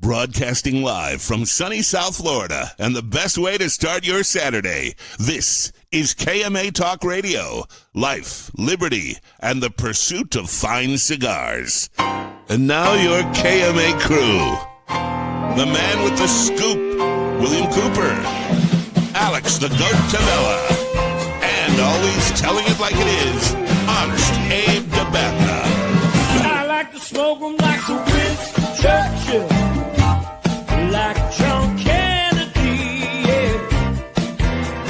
Broadcasting live from sunny South Florida and the best way to start your Saturday. This is KMA Talk Radio. Life, liberty, and the pursuit of fine cigars. And now your KMA crew. The man with the scoop, William Cooper. Alex the Goat Tavella. And always telling it like it is, Honest Abe Dababneh. I like to smoke them like the Winston Churchill. Like John Kennedy, yeah.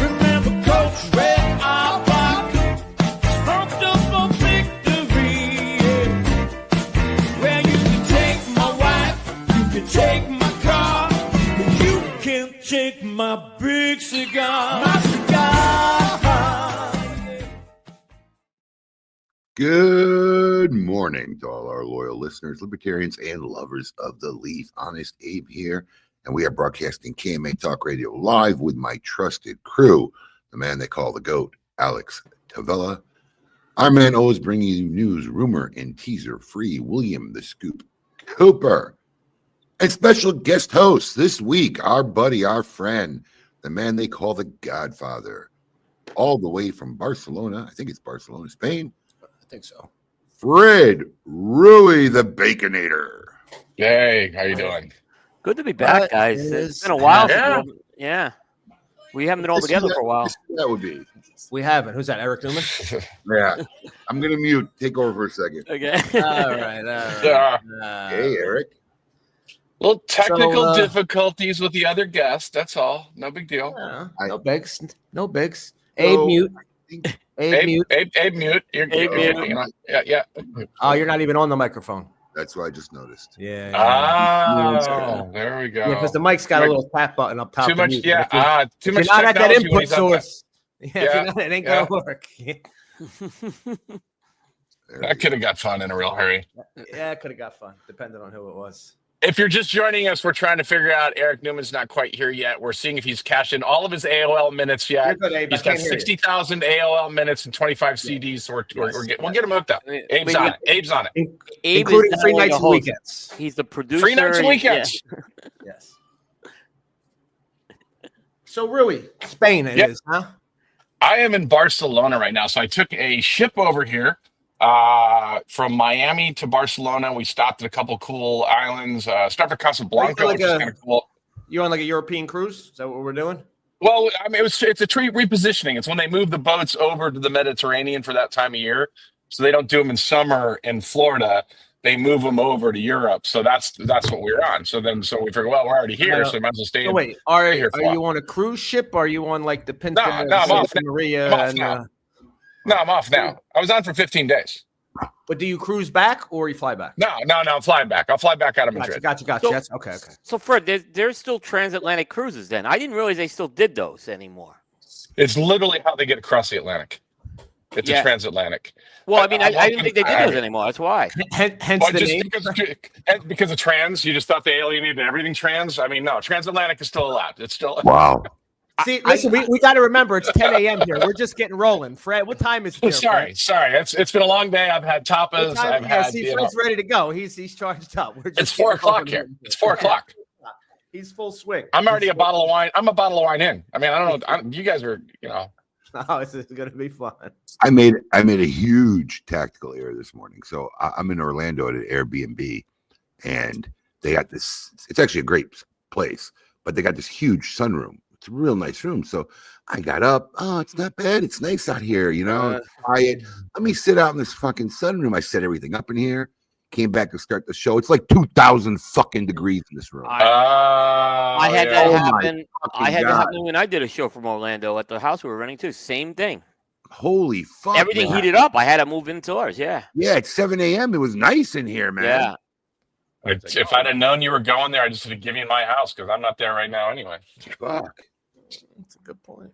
Remember Coach Red Auerbach, smoked up for victory, yeah. Well, you can take my wife, you can take my car, but you can't take my big cigar. My cigar. Good morning to all our loyal listeners, libertarians, and lovers of the leaf. Honest Abe here, and we are broadcasting KMA Talk Radio live with my trusted crew, the man they call the GOAT, Alex Tavella. Our man always bringing you news, rumor, and teaser-free, William the Scoop Cooper. And special guest host this week, our buddy, our friend, the man they call the Godfather, all the way from Barcelona. I think it's Barcelona, Spain. I think so. Fred Rewey, the Baconator. Hey, how you doing? Good to be back, guys. It's been a while. Yeah. We haven't been all together for a while. That would be. We haven't. Who's that? Eric Newman? Yeah. I'm going to mute. Take over for a second. Okay. All right. Yeah. Hey, Eric. Little technical difficulties with the other guest. That's all. No big deal. No bigs. No bigs. Abe mute. Abe mute. Abe mute. Abe mute. Yeah. Oh, you're not even on the microphone. That's what I just noticed. Yeah. Oh, there we go. Yeah, because the mic's got a little tap button up top. Too much. Mute. Yeah. Too much. You're not at that technology when input he's on source. Yeah, if you're not, it ain't Yeah. gonna work. That could have got fun in a real hurry. Yeah, it could have got fun, depending on who it was. If you're just joining us, we're trying to figure out Eric Newman's not quite here yet. We're seeing if he's cashed in all of his AOL minutes yet. You're good, Abe. He's got 60,000 AOL minutes and 25 CDs. So we'll get him hooked up. Abe's on it. Abe's on it. Abe Including is free not only nights a and host, weekends. He's the producer. Free nights and weekends. Yes. So, Rui, Spain it is, huh? I am in Barcelona right now. So I took a ship over here from Miami to Barcelona. We stopped at a couple cool islands. Stopped at Casablanca, which is kind of cool. You're on like a European cruise? Is that what we're doing? Well, I mean, it's a tree repositioning. It's when they move the boats over to the Mediterranean for that time of year. So they don't do them in summer in Florida. They move them over to Europe. So that's what we're on. So we figure, well, we're already here, so we might as well stay. So wait, are here you on a cruise ship? Or are you on like the Pinta? No, I'm off. Maria. No, I'm off now. I was on for 15 days. But do you cruise back or you fly back? No, I'm flying back. I'll fly back out of Madrid. Gotcha. So- That's okay. So, Fred, there's still transatlantic cruises then. I didn't realize they still did those anymore. It's literally how they get across the Atlantic. It's a transatlantic. Well, I mean, I didn't think they did those anymore. That's why. Hence the name. Because of trans, you just thought they alienated everything trans. I mean, no, transatlantic is still allowed. It's still Wow. See, listen, we got to remember it's 10 a.m. here. We're just getting rolling. Fred, what time is it? Sorry. It's been a long day. I've had tapas. Fred's ready to go. He's charged up. It's 4 o'clock here. It's 4 o'clock. He's full swing. I'm already a bottle of wine. I'm a bottle of wine in. I mean, I don't know. You guys are, Oh, this is going to be fun. I made a huge tactical error this morning. So I'm in Orlando at an Airbnb, and they got this. It's actually a great place, but they got this huge sunroom. It's a real nice room. So I got up. Oh, it's not bad. It's nice out here, quiet. Let me sit out in this fucking sunroom. I set everything up in here. Came back to start the show. It's like 2,000 fucking degrees in this room. I had that happen. I had that happen when I did a show from Orlando at the house we were renting too. Same thing. Holy fuck! Everything heated up. I had to move indoors. Yeah. Yeah, at 7 a.m. It was nice in here, man. Yeah. If I'd have known you were going there, I just would have given you my house because I'm not there right now anyway. Fuck. That's a good point.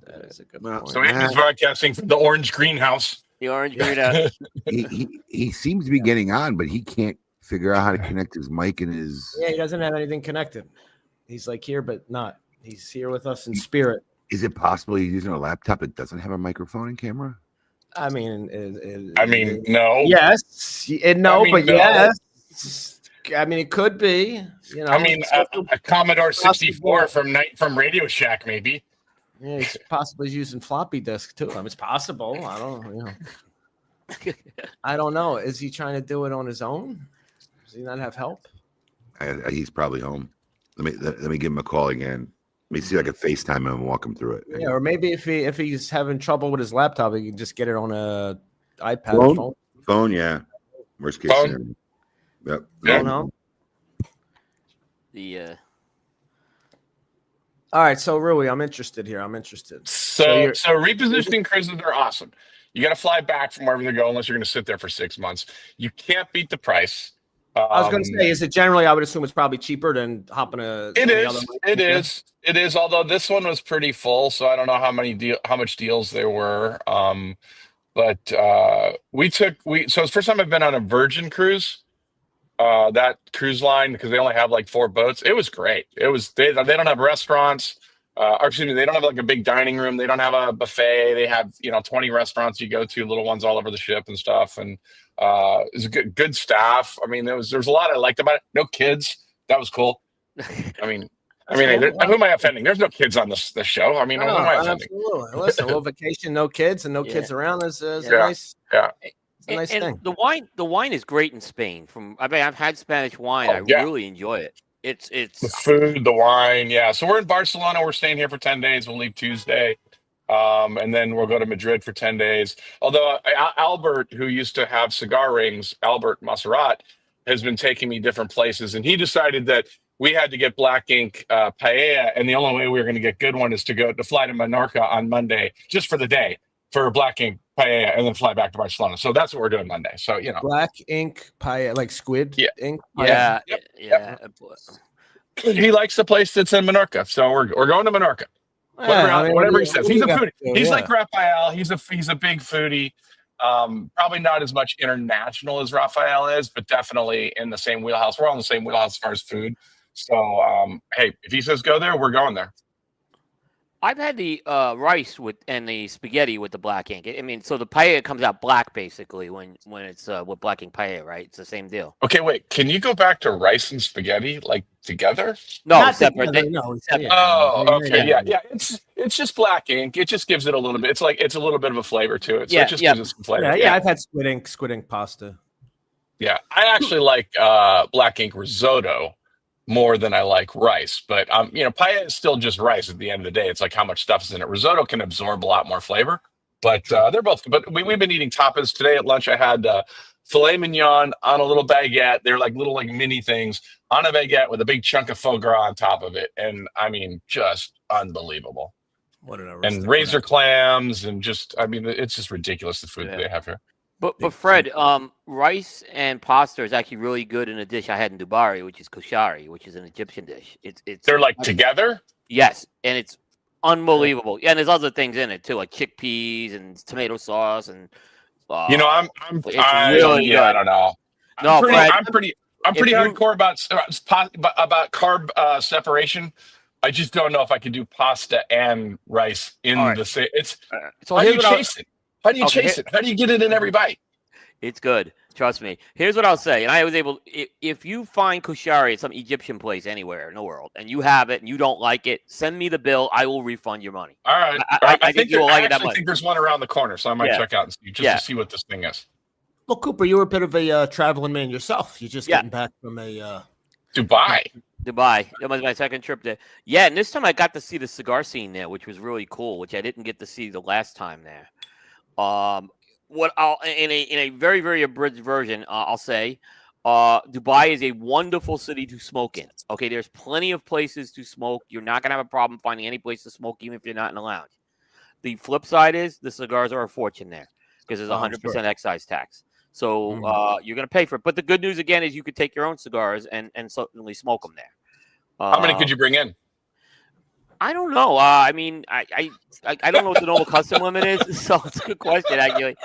That is a good point. So he's broadcasting from the orange greenhouse. The orange greenhouse. he seems to be getting on, but he can't figure out how to connect his mic and his. Yeah, he doesn't have anything connected. He's like here, but not. He's here with us in spirit. Is it possible he's using a laptop that doesn't have a microphone and camera? I mean, no. Yes, no, but yes. I mean, it could be. You know, I mean, a Commodore 64 from Radio Shack, maybe. Yeah, he's possibly using floppy disk too. I mean, it's possible. I don't, you know. I don't know. Is he trying to do it on his own? Does he not have help? He's probably home. Let me give him a call again. Let me see if I can FaceTime him and walk him through it. Yeah, or maybe if he's having trouble with his laptop, he can just get it on a iPad phone. Yeah. Worst case scenario. Yep. I don't know. All right, so Rewey, I'm interested here. So repositioning cruises are awesome. You got to fly back from wherever they go unless you're going to sit there for 6 months. You can't beat the price. I was going to say, is it generally? I would assume it's probably cheaper than hopping a. It is. Although this one was pretty full, so I don't know how much deals there were. But so it's the first time I've been on a Virgin cruise. That cruise line, because they only have like 4 boats. It was great. They don't have restaurants. Or excuse me, they don't have like a big dining room. They don't have a buffet. They have 20 restaurants you go to, little ones all over the ship and stuff. And it's a good staff. I mean, there's a lot I liked about it. No kids. That was cool. I mean, who am I offending? There's no kids on this show. I mean, who am I offending? Absolutely. Listen, a little vacation, no kids, and no kids around is a nice. Yeah. It's a nice thing. The wine is great in Spain. I've had Spanish wine. I really enjoy it. It's the food, the wine. Yeah. So we're in Barcelona. We're staying here for 10 days. We'll leave Tuesday. And then we'll go to Madrid for 10 days. Although Albert, who used to have cigar rings, Albert Monserrat, has been taking me different places. And he decided that we had to get black ink paella. And the only way we were going to get good one is to fly to Menorca on Monday, just for the day, for black ink paella, and then fly back to Barcelona. So that's what we're doing Monday. So, black ink paella, like squid ink. Yeah. He likes the place that's in Menorca. So we're going to Menorca. Whatever he says. He's a foodie. He's like Raphael. He's a big foodie. Probably not as much international as Raphael is, but definitely in the same wheelhouse. We're all in the same wheelhouse as far as food. So, hey, if he says go there, we're going there. I've had the rice and the spaghetti with the black ink. I mean, so the paella comes out black basically when it's with black ink paella, right? It's the same deal. Okay, wait. Can you go back to rice and spaghetti like together? No, not separate. Separate. Oh, okay, yeah. It's just black ink. It just gives it a little bit. It's a little bit of a flavor to it. So it just gives it some flavor. Yeah. I've had squid ink pasta. Yeah, I actually like black ink risotto more than I like rice, but paella is still just rice at the end of the day. It's like how much stuff is in it. Risotto can absorb a lot more flavor, but they're both. But we've been eating tapas today at lunch. I had filet mignon on a little baguette. They're like little mini things on a baguette with a big chunk of foie gras on top of it, and I mean, just unbelievable. What an and razor clams and it's just ridiculous the food that they have here. But Fred, rice and pasta is actually really good in a dish I had in Dubai, which is koshari, which is an Egyptian dish. They're like together? Yes, and it's unbelievable. Yeah, and there's other things in it too, like chickpeas and tomato sauce and. I don't know. I'm pretty hardcore about carb separation. I just don't know if I could do pasta and rice in the same. So how do you chase it? How do you chase it? How do you get it in every bite? It's good. Trust me. Here's what I'll say. And I was able, if you find koshari at some Egyptian place anywhere in the world and you have it and you don't like it, send me the bill. I will refund your money. All right. I think you will like it that much. I think there's one around the corner, so I might check out and see to see what this thing is. Well, Cooper, you were a bit of a traveling man yourself. You're just getting back from a Dubai. That was my second trip there. Yeah, and this time I got to see the cigar scene there, which was really cool, which I didn't get to see the last time there. In a very, very abridged version, I'll say, Dubai is a wonderful city to smoke in. Okay, there's plenty of places to smoke. You're not gonna have a problem finding any place to smoke, even if you're not in a lounge. The flip side is the cigars are a fortune there because there's 100% excise tax. So you're gonna pay for it. But the good news again is you could take your own cigars and certainly smoke them there. How many could you bring in? I don't know. I mean, I don't know what the normal custom limit is, so it's a good question. Actually,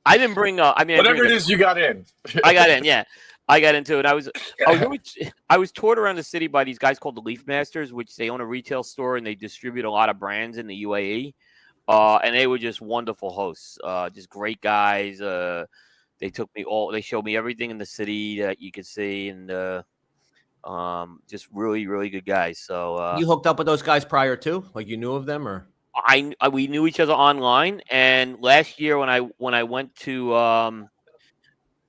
I didn't bring. Whatever it is, you got in. I got in. Yeah, I got into it. I was toured around the city by these guys called the Leaf Masters, which they own a retail store and they distribute a lot of brands in the UAE. And they were just wonderful hosts. Just great guys. They took me all. They showed me everything in the city that you could see, and just really, really good guys. So You hooked up with those guys prior to, like you knew of them, or we knew each other online. And last year when I went to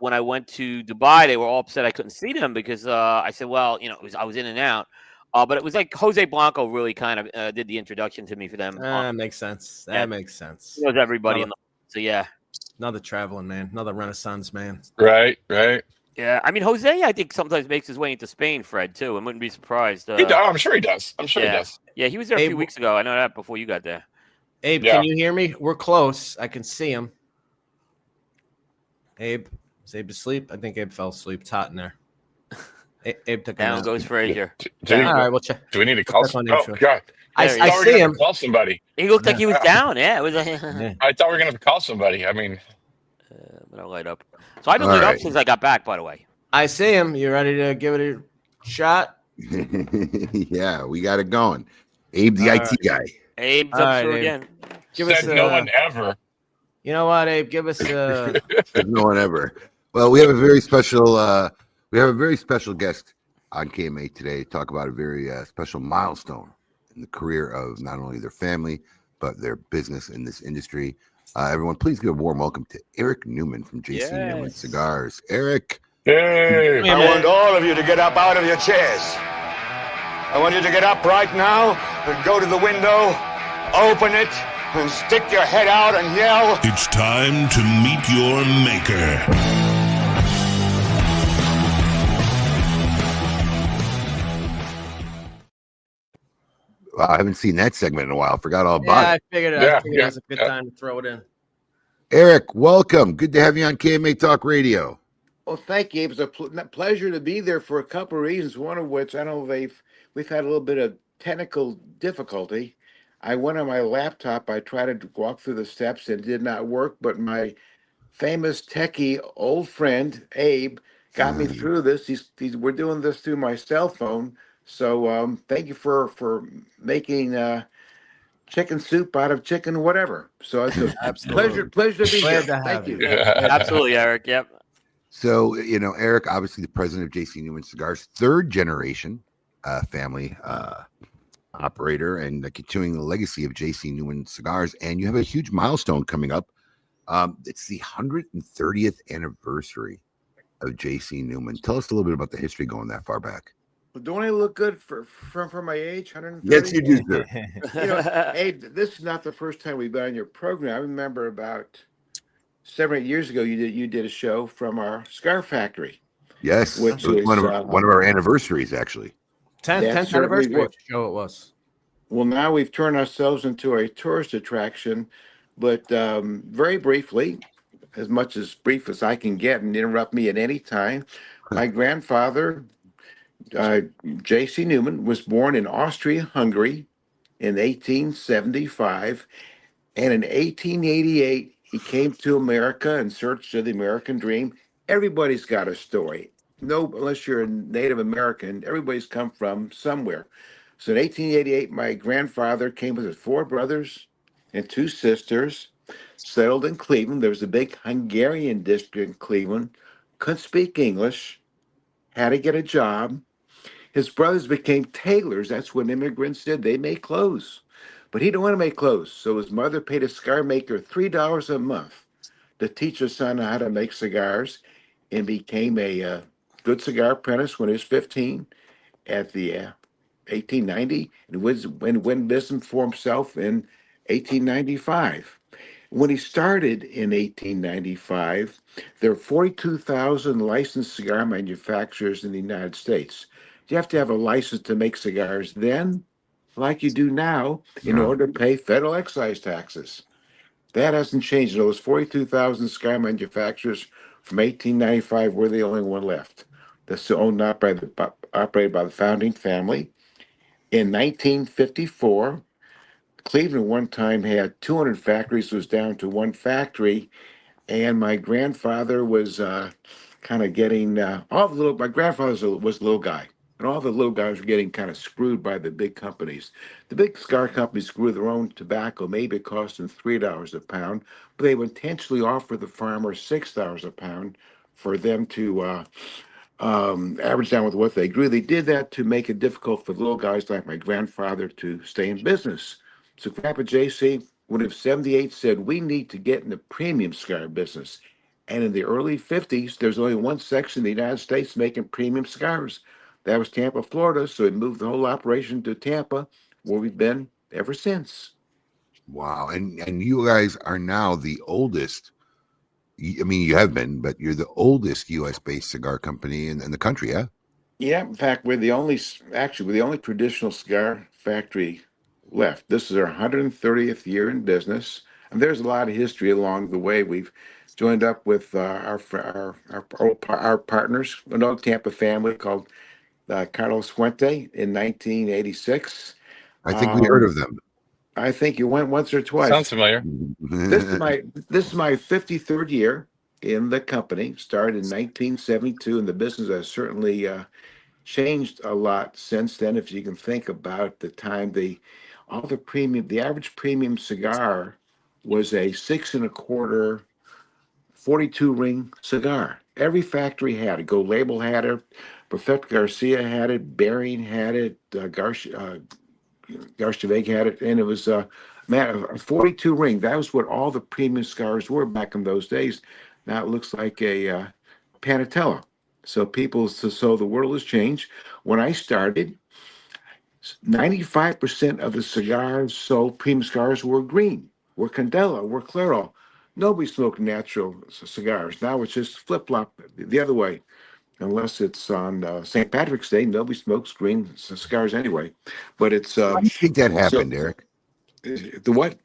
Dubai, they were all upset I couldn't see them because I said, well, I was in and out. But it was like Jose Blanco really kind of did the introduction to me for them. that makes sense. That makes sense. He knows everybody in the so yeah. Another traveling man, another Renaissance man. Right, right. Yeah, I mean Jose, I think sometimes makes his way into Spain. Fred too. I wouldn't be surprised. I'm sure he does. I'm sure he yeah. does. Yeah, he was there a few weeks ago. I know that before you got there. Abe, Yeah. can you hear me? We're close. I can see him. Abe, is Abe asleep? I think Abe fell asleep. It's hot in there. Abe took a Down nap. goes Frazier. Do All right, we'll check. we need to call? Check on Oh intro. God! I There he I is. thought we see were him. gonna call somebody. He looked like he was down. Yeah, it was. I thought we were gonna call somebody. I mean, But I'll light up. So I've been All lit up right. since I got back. By the way. I see him. You ready to give it a shot? Yeah, we got it going. Abe, the All IT guy. Abe's All up right, through Abe. again. Give us said no one ever. You know what, Abe? Give us a. No one ever. Well, we have a very special guest on KMA today to talk about a very special milestone in the career of not only their family but their business in this industry. Everyone, please give a warm welcome to Eric Newman from JC Newman Yes. Cigars. Eric. Hey, Hey, I man. want all of you to get up out of your chairs. I want you to get up right now and go to the window, open it, and stick your head out and yell. It's time to meet your maker. Wow, I haven't seen that segment in a while. Forgot all Yeah, about I it. figured it was a good time to throw it in. Eric, welcome. Good to have you on KMA Talk Radio. Well, thank you. It was a pleasure to be there for a couple of reasons. One of which, I know we've had a little bit of technical difficulty. I went on my laptop. I tried to walk through the steps. It did not work. But my famous techie old friend Abe got me through this. We're doing this through my cell phone. So thank you for making chicken soup out of chicken, whatever. So it's a Absolutely. pleasure to be Glad here. to have Thank you. you. Absolutely, Eric. Yep. So, Eric, obviously the president of JC Newman Cigars, third generation family operator, and continuing the legacy of JC Newman Cigars. And you have a huge milestone coming up. It's the 130th anniversary of JC Newman. Tell us a little bit about the history going that far back. Don't I look good for my age? 130? Yes, you do, sir. Hey, this is not the first time we've been on your program. I remember about 7 or 8 years ago, you did a show from our cigar factory. Yes, Which it was is, one of our anniversaries, actually. 10th certainly anniversary was. show it was. Well, now we've turned ourselves into a tourist attraction, but very briefly, as much as brief as I can get, and interrupt me at any time. My grandfather, J.C. Newman, was born in Austria-Hungary in 1875, and in 1888 he came to America in search of the American dream. Everybody's got a story. No, unless you're a Native American, everybody's come from somewhere. So in 1888, my grandfather came with his 4 brothers and 2 sisters, settled in Cleveland. There was a big Hungarian district in Cleveland, couldn't speak English, had to get a job. His brothers became tailors. That's what immigrants did. They made clothes. But he didn't want to make clothes. So his mother paid a cigar maker $3 a month to teach his son how to make cigars, and became a good cigar apprentice when he was 15 at the 1890, and went business for himself in 1895. When he started in 1895, there were 42,000 licensed cigar manufacturers in the United States. You have to have a license to make cigars then, like you do now, in order to pay federal excise taxes. That hasn't changed. Those 42,000 cigar manufacturers from 1895 were the only one left. That's owned and operated by the founding family. In 1954, Cleveland one time had 200 factories, was down to 1 factory, and my grandfather was kind of getting my grandfather was a little guy. And all the little guys were getting kind of screwed by the big companies. The big cigar companies grew their own tobacco. Maybe it cost them $3 a pound, but they would intentionally offer the farmer $6 a pound for them to average down with what they grew. They did that to make it difficult for little guys like my grandfather to stay in business. So Grandpa JC, when he was 78, said, we need to get in the premium cigar business. And in the early 50s, there's only one section in the United States making premium cigars. That was Tampa, Florida. So he moved the whole operation to Tampa, where we've been ever since. Wow. And you guys are now the oldest. I mean, you have been, but you're the oldest U.S. based cigar company in the country, yeah? Yeah, in fact, we're the only traditional cigar factory left. This is our 130th year in business, and there's a lot of history along the way. We've joined up with our partners, an old Tampa family called Carlos Fuente in 1986. I think we heard of them. I think you went once or twice. Sounds familiar. This is my 53rd year in the company. Started in 1972, and the business has certainly changed a lot since then. If you can think about the time, the average premium cigar was a 6 1/4 42 ring cigar. Every factory had it. Go Label had it. Perfect Garcia had it. Bering had it. Garceveg had it, and it was a 42 ring. That was what all the premium cigars were back in those days. Now it looks like a Panatella. So the world has changed. When I started, 95% of the cigars sold, premium cigars, were green, were Candela, were Claro. Nobody smoked natural cigars. Now it's just flip-flop the other way. Unless it's on St. Patrick's Day, nobody smokes green cigars anyway. But it's Why do you think that happened, Eric? The what?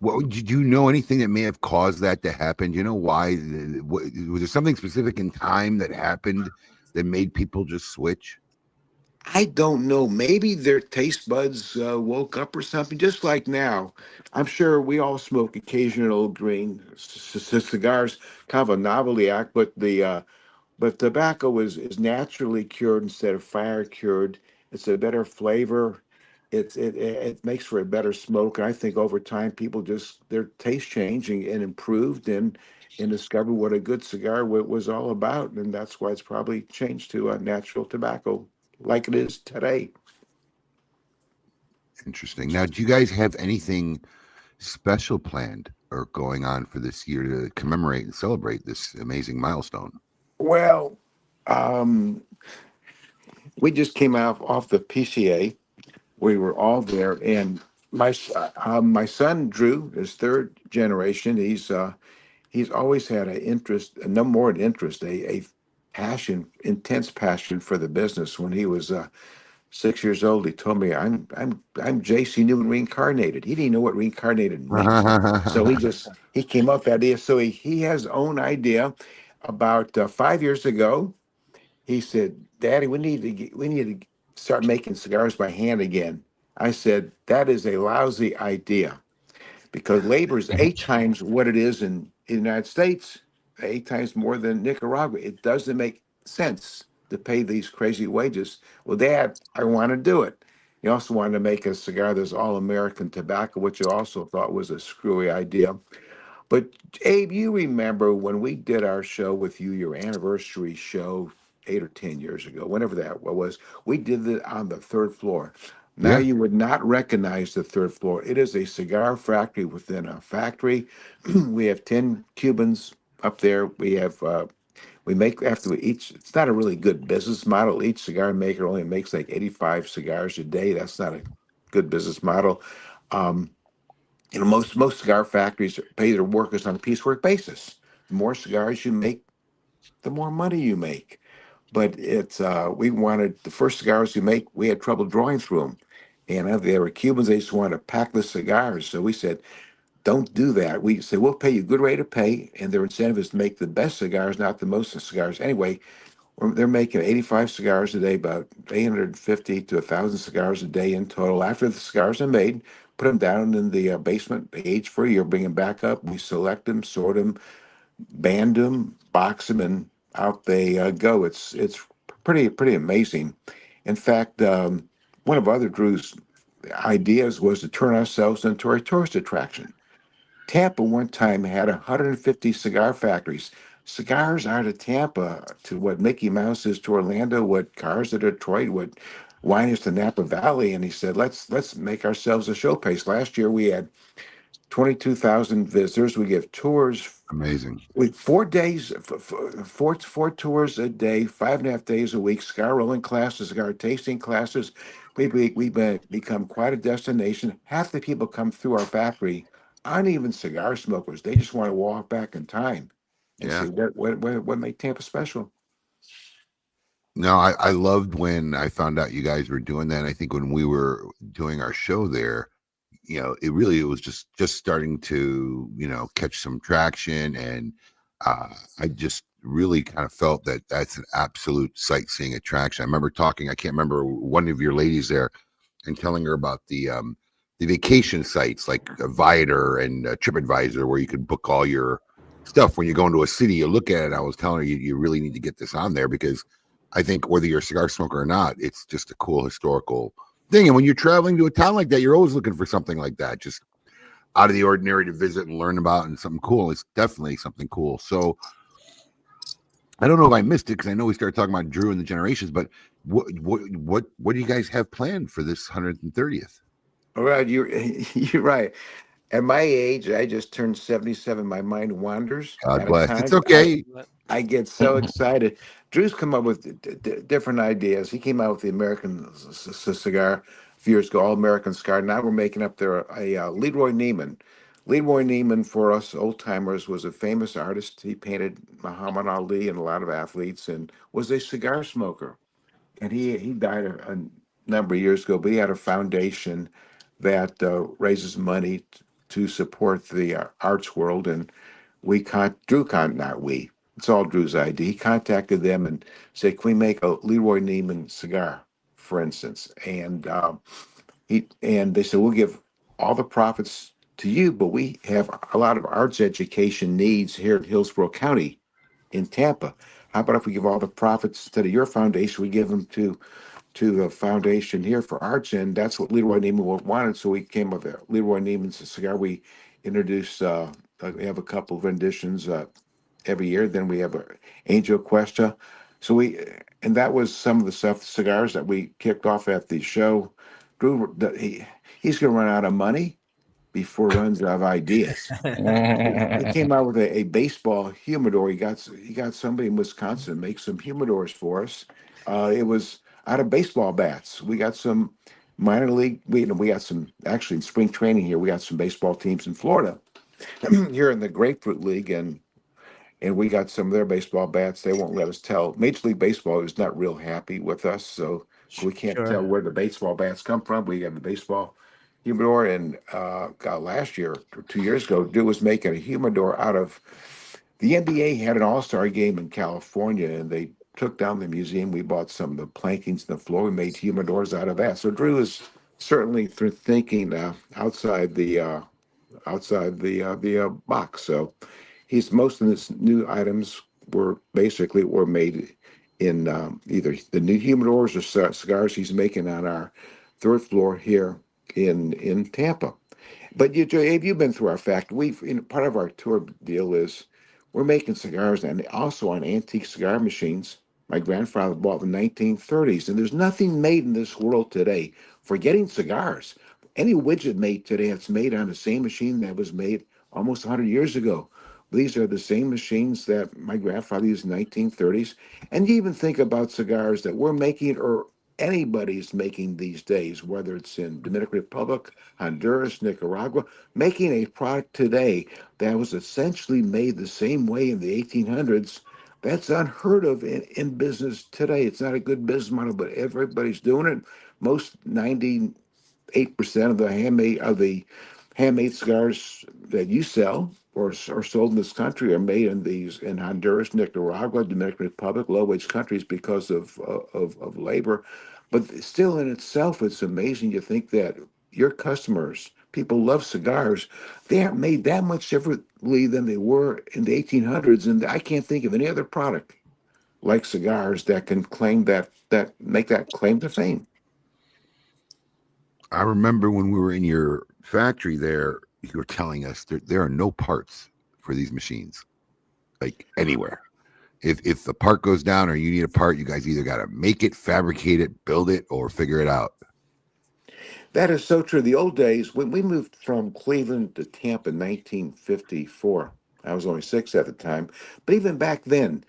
What did you know anything that may have caused that to happen? Do you know why? Was there something specific in time that happened that made people just switch? I don't know. Maybe their taste buds woke up or something. Just like now, I'm sure we all smoke occasional green cigars, kind of a novelty act. But tobacco is naturally cured instead of fire cured. It's a better flavor. It makes for a better smoke. And I think over time, people just their taste changed and improved and discovered what a good cigar was all about. And that's why it's probably changed to natural tobacco like it is today. Interesting. Now, do you guys have anything special planned or going on for this year to commemorate and celebrate this amazing milestone? Well, we just came off the PCA. We were all there, and my son Drew is third generation. He's always had an interest, no more an interest, a passion, intense passion for the business. When he was 6 years old, he told me, I'm J.C. Newman reincarnated. He didn't know what reincarnated meant, so he came up with that idea. So he has his own idea. About 5 years ago, he said, "Daddy, we need to start making cigars by hand again." I said, "That is a lousy idea, because labor is 8 times what it is in the United States, 8 times more than Nicaragua. It doesn't make sense to pay these crazy wages." Well, Dad, I want to do it. He also wanted to make a cigar that's all American tobacco, which he also thought was a screwy idea. But Abe, you remember when we did our show with you, your anniversary show 8 or 10 years ago, whenever that was, we did it on the 3rd floor. Now you would not recognize the 3rd floor. It is a cigar factory within a factory. We have 10 Cubans up there. We have we make after each. It's not a really good business model. Each cigar maker only makes like 85 cigars a day. That's not a good business model. Most cigar factories pay their workers on a piecework basis. The more cigars you make, the more money you make. But we wanted the first cigars we make, we had trouble drawing through them. And they were Cubans, they just wanted to pack the cigars. So we said, don't do that. We said, we'll pay you a good rate of pay, and their incentive is to make the best cigars, not the most cigars. Anyway, they're making 85 cigars a day, about 850 to 1,000 cigars a day in total. After the cigars are made, put them down in the basement, they age for a year, bring them back up. We select them, sort them, band them, box them, and out they go. It's pretty amazing. In fact, one of other Drew's ideas was to turn ourselves into a tourist attraction. Tampa one time had 150 cigar factories. Cigars are to Tampa to what Mickey Mouse is to Orlando, what cars to Detroit, what wine is to Napa Valley. And he said, let's make ourselves a showcase. Last year we had 22,000 visitors. We give tours Amazing. with 4 days, four tours a day, 5.5 days a week, cigar rolling classes, cigar tasting classes. We've become quite a destination. Half the people come through our factory aren't even cigar smokers. They just want to walk back in time and Yeah. see what made Tampa special. No, I loved when I found out you guys were doing that. And I think when we were doing our show there, it was just starting to, catch some traction. And I just really kind of felt that that's an absolute sightseeing attraction. I remember I can't remember one of your ladies there and telling her about the vacation sites like Viator and TripAdvisor, where you could book all your stuff when you go into a city. You look at it. I was telling her you really need to get this on there, because I think whether you're a cigar smoker or not, it's just a cool historical thing. And when you're traveling to a town like that, you're always looking for something like that, just out of the ordinary to visit and learn about, and something cool. It's definitely something cool. So I don't know if I missed it, because I know we started talking about Drew and the generations, but what do you guys have planned for this 130th? All right, you're right. At my age, I just turned 77. My mind wanders. God At bless. times, It's okay. I get so excited. Drew's come up with different ideas. He came out with the American cigar a few years ago, All American Cigar. Now we're making up there a Leroy Neiman. Leroy Neiman, for us old timers, was a famous artist. He painted Muhammad Ali and a lot of athletes, and was a cigar smoker. And he died a number of years ago, but he had a foundation that raises money to support the arts world. And it's all Drew's idea. He contacted them and said, "Can we make a Leroy Neiman cigar, for instance?" And they said, "We'll give all the profits to you, but we have a lot of arts education needs here in Hillsborough County in Tampa. How about if we give all the profits instead of your foundation, we give them to the foundation here for arts?" And that's what Leroy Neiman wanted. So we came up with Leroy Neiman's cigar. We introduced, we have a couple of renditions every year. Then we have a Angel Cuesta. And that was some of the cigars that we kicked off at the show. Drew, he's going to run out of money before he runs out of ideas. He came out with a baseball humidor. He got somebody in Wisconsin to make some humidors for us. It was out of baseball bats. We got some minor league. We got some, actually in spring training here. We got some baseball teams in Florida here in the Grapefruit League, and we got some of their baseball bats. They won't let us tell. Major League Baseball is not real happy with us, so we can't Sure. tell where the baseball bats come from. We have the baseball humidor, and last year or 2 years ago, Drew was making a humidor out of. The NBA had an All-Star game in California, and they took down the museum. We bought some of the plankings in the floor. We made humidors out of that. So Drew is certainly thinking outside the box. So most of his new items were made in either the new humidors or cigars he's making on our third floor here in Tampa. But Abe, you've been through our factory. Part of our tour deal is we're making cigars and also on antique cigar machines. My grandfather bought in the 1930s, and there's nothing made in this world today. Forgetting cigars, any widget made today, it's made on the same machine that was made almost 100 years ago. These are the same machines that my grandfather used in the 1930s. And you even think about cigars that we're making or anybody's making these days, whether it's in Dominican Republic, Honduras, Nicaragua, making a product today that was essentially made the same way in the 1800s. That's unheard of in business today. It's not a good business model, but everybody's doing it. Most 98% of the handmade cigars that you sell or are sold in this country are made in Honduras, Nicaragua, Dominican Republic, low-wage countries because of labor. But still, in itself, it's amazing. You think that your customers, people love cigars. They aren't made that much differently than they were in the 1800s, and I can't think of any other product like cigars that can claim that make that claim to fame. I remember when we were in your factory there, you were telling us there are no parts for these machines, like anywhere. If the part goes down or you need a part, you guys either got to make it, fabricate it, build it, or figure it out. That is so true. The old days, when we moved from Cleveland to Tampa in 1954, I was only 6 at the time. But even back then,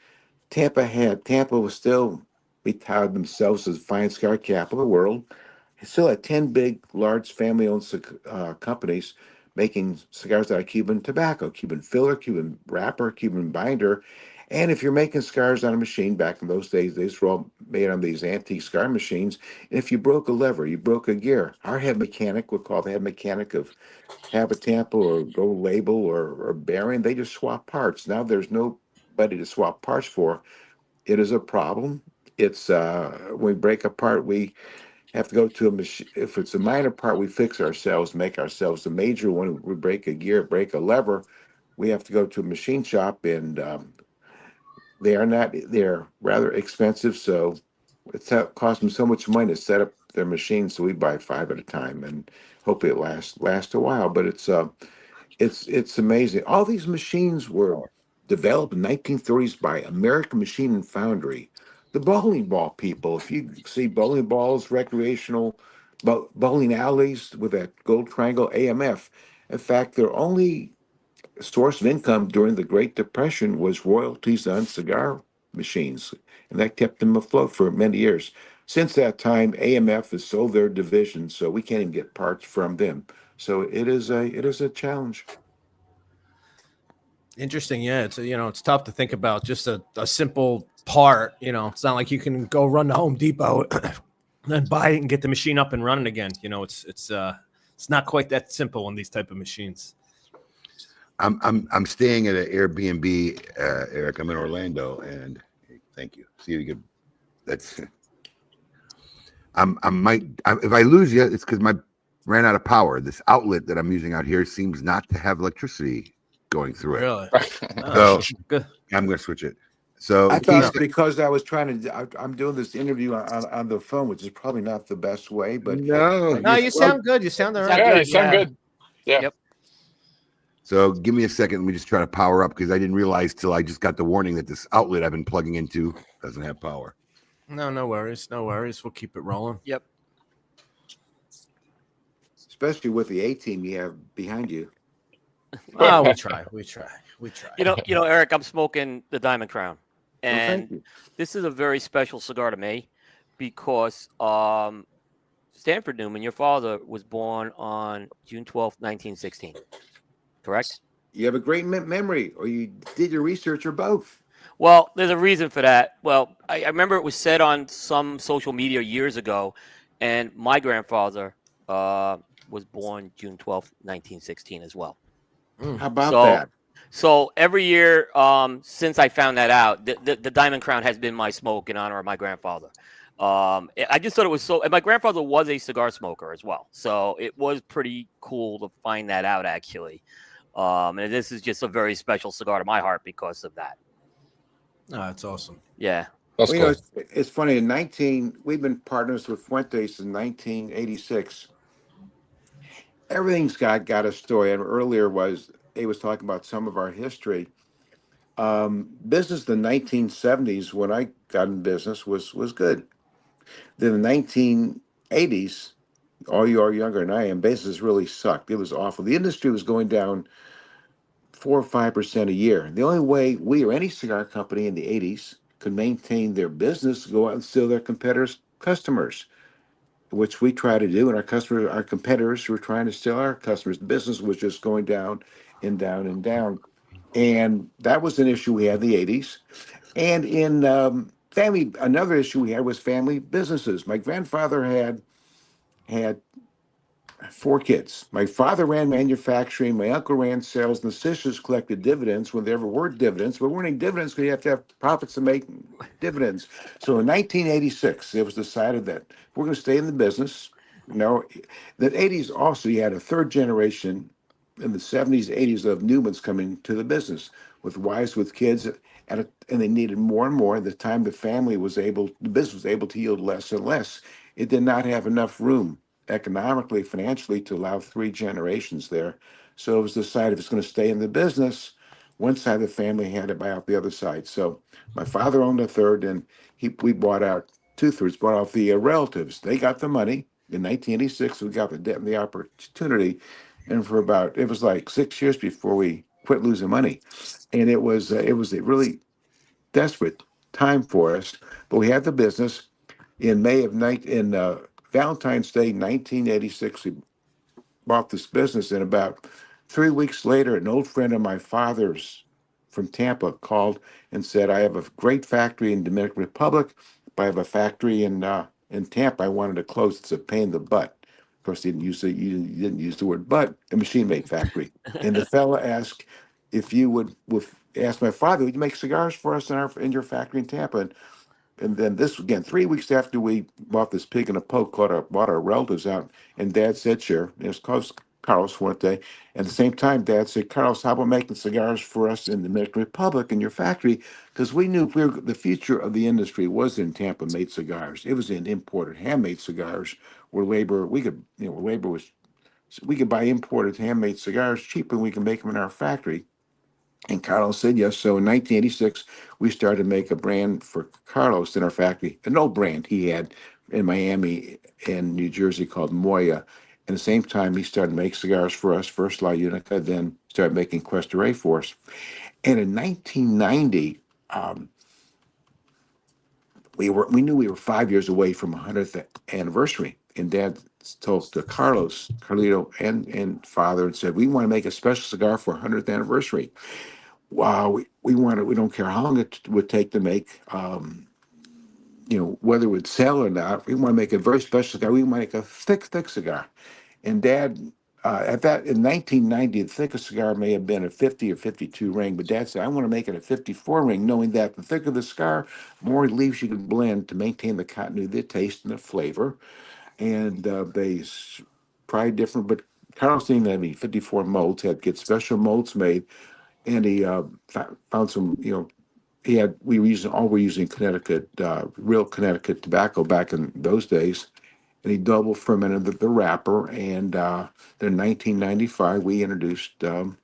Tampa was still, they touted themselves as the fine cigar capital of the world. It still had 10 big, large family-owned companies making cigars out of Cuban tobacco, Cuban filler, Cuban wrapper, Cuban binder. And if you're making cigars on a machine, back in those days, these were all made on these antique cigar machines. And if you broke a lever, you broke a gear. Our head mechanic would call the head mechanic of Tampa or Gold Label or Bearing. They just swap parts. Now there's nobody to swap parts for. It is a problem. It's when we break a part, we have to go to a machine. If it's a minor part, we fix ourselves, make ourselves. The major one, we break a gear, break a lever, we have to go to a machine shop, and they're rather expensive. So it's cost them so much money to set up their machines. So we buy 5 at a time, and hopefully it lasts a while. But it's amazing. All these machines were developed in 1930s by American Machine and Foundry. The bowling ball people, if you see bowling balls, recreational bowling alleys with that gold triangle, AMF. In fact, their only source of income during the Great Depression was royalties on cigar machines, and that kept them afloat for many years. Since that time, AMF has sold their division, so we can't even get parts from them. So it is a challenge. Interesting. Yeah. It's tough to think about just a simple part. It's not like you can go run to Home Depot and buy it and get the machine up and running again. It's not quite that simple on these type of machines. I'm staying at an Airbnb, Eric. I'm in Orlando, and thank you. See you good. That's if I lose you, it's because I ran out of power. This outlet that I'm using out here seems not to have electricity going through it. Really? So Good. I'm going to switch it. So I thought it's because I was I'm doing this interview on the phone, which is probably not the best way, but No, you sound good. You sound all right. Yeah, you sound good. Yeah. Yep. So give me a second. Let me just try to power up because I didn't realize till I just got the warning that this outlet I've been plugging into doesn't have power. No worries. No worries. We'll keep it rolling. Yep. especially with the A-team you have behind you. Oh, we try. Eric, I'm smoking the Diamond Crown, thank you. and this is a very special cigar to me because Stanford Newman, your father, was born on June 12th, 1916. Correct? You have a great memory, or you did your research, or both. Well, there's a reason for that. Well, I remember it was said on some social media years ago, and my grandfather was born June 12th, 1916 as well. How about that? So every year since I found that out, the Diamond Crown has been my smoke in honor of my grandfather. I just thought it was so, and my grandfather was a cigar smoker as well. So it was pretty cool to find that out, actually. And this is just a very special cigar to my heart because of that. Oh, that's awesome. Yeah. That's Well, cool. it's funny. We've been partners with Fuentes in 1986. Everything's got a story. And earlier he was talking about some of our history. Business in the 1970s, when I got in business, was good. Then the 1980s, all you are younger than I am, business really sucked. It was awful. The industry was going down 4 or 5% a year. The only way we or any cigar company in the 80s could maintain their business, go out and steal their competitors' customers, which we try to do. And our competitors were trying to steal our customers. The business was just going down and down and down. And that was an issue we had in the 80s. And in family, another issue we had was family businesses. My grandfather had 4 kids. My father ran manufacturing, my uncle ran sales, and the sisters collected dividends when there ever were dividends. But we're earning dividends because you have to have profits to make dividends. So in 1986, it was decided that we're going to stay in the business. The 80s also, you had a third generation in the 70s, 80s of Newmans coming to the business with wives, with kids. and they needed more and more. At the time, the business was able to yield less and less. It did not have enough room economically, financially, to allow 3 generations there. So it was decided if it's going to stay in the business, one side of the family had to buy out the other side. So my father owned a third, and we bought out 2/3, bought out the relatives. They got the money. In 1986, we got the debt and the opportunity. And it was like 6 years before we quit losing money. And it was a really desperate time for us. But we had the business in Valentine's Day, 1986. We bought this business, and about 3 weeks later, an old friend of my father's from Tampa called and said, "I have a great factory in Dominican Republic, but I have a factory in Tampa. I wanted to close. It's a pain in the butt." Of course, he didn't use the word "but," a machine made factory. And the fella asked if you would ask my father, "Would you make cigars for us in your factory in Tampa?" And then this again, 3 weeks after we bought this pig in a poke, bought our relatives out, and Dad said, "Sure." It was called Carlos Fuente. At the same time, Dad said, "Carlos, how about making cigars for us in the Dominican Republic in your factory?" Because we knew the future of the industry was in Tampa made cigars. It was in imported handmade cigars where labor we could buy imported handmade cigars cheaper than we can make them in our factory. And Carlos said yes. So in 1986, we started to make a brand for Carlos in our factory, an old brand he had in Miami and New Jersey called Moya. At the same time, he started to make cigars for us, first La Unica, then started making Cuesta Rey for us. And in 1990, we knew we were 5 years away from 100th anniversary. And Dad told to Carlito, and father, and said, "We want to make a special cigar for 100th anniversary. Wow, we don't care how long it would take to make, whether it would sell or not. We want to make a very special cigar. We want to make a thick cigar." And Dad, in 1990, the thickest cigar may have been a 50 or 52 ring, but Dad said, "I want to make it a 54 ring, knowing that the thicker the cigar, more leaves you can blend to maintain the continuity of the taste and the flavor." And tried different, but Carlos didn't have any 54 molds, had to get special molds made. And he found some, we're using Connecticut, real Connecticut tobacco back in those days. And he double fermented the wrapper. And then in 1995, we introduced, it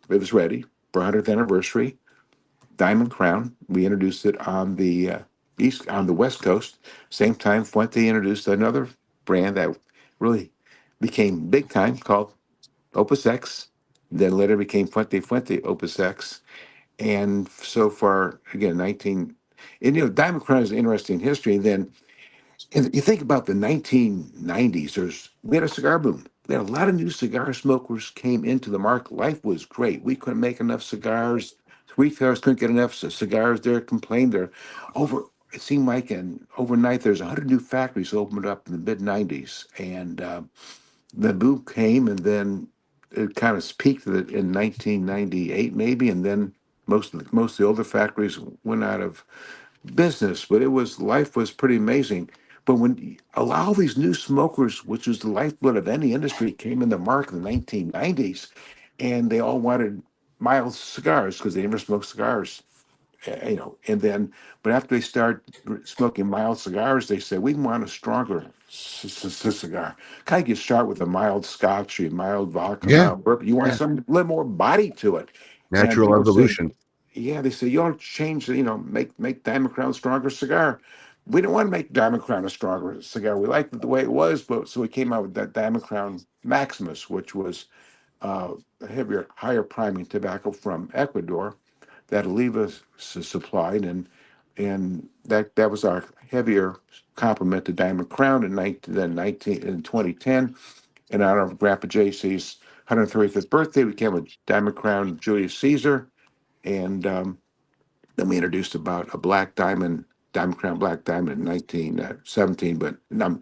was ready for 100th anniversary, Diamond Crown. We introduced it on the West Coast. Same time, Fuente introduced another brand that really became big time called Opus X. Then later became Fuente Opus X. And so far, again, Diamond Crown is an interesting history. And you think about the 1990s, we had a cigar boom. We had a lot of new cigar smokers came into the market. Life was great. We couldn't make enough cigars. Retailers couldn't get enough cigars. They complained. It seemed like overnight there's 100 new factories opened up in the mid 90s. And the boom came, and then it kind of peaked in 1998 maybe, and then most of the older factories went out of business. But life was pretty amazing. But when you allow these new smokers, which is the lifeblood of any industry, came in the market in the 1990s, and they all wanted mild cigars because they never smoked cigars. But after they start smoking mild cigars, they say, "We want a stronger cigar." Kind of you start with a mild Scotch, a mild vodka, Yeah. mild bourbon. You want something a little more body to it. And Natural people say, evolution. yeah, they say, "You ought to change, make Diamond Crown a stronger cigar." We don't want to make Diamond Crown a stronger cigar. We liked it the way it was, but so we came out with that Diamond Crown Maximus, which was a heavier, higher priming tobacco from Ecuador that Oliva supplied, and that was our heavier complement to Diamond Crown in 2010. In honor of Grandpa JC's 135th birthday, we came with Diamond Crown Julius Caesar, and then we introduced about a Diamond Crown Black Diamond in 1917, but no,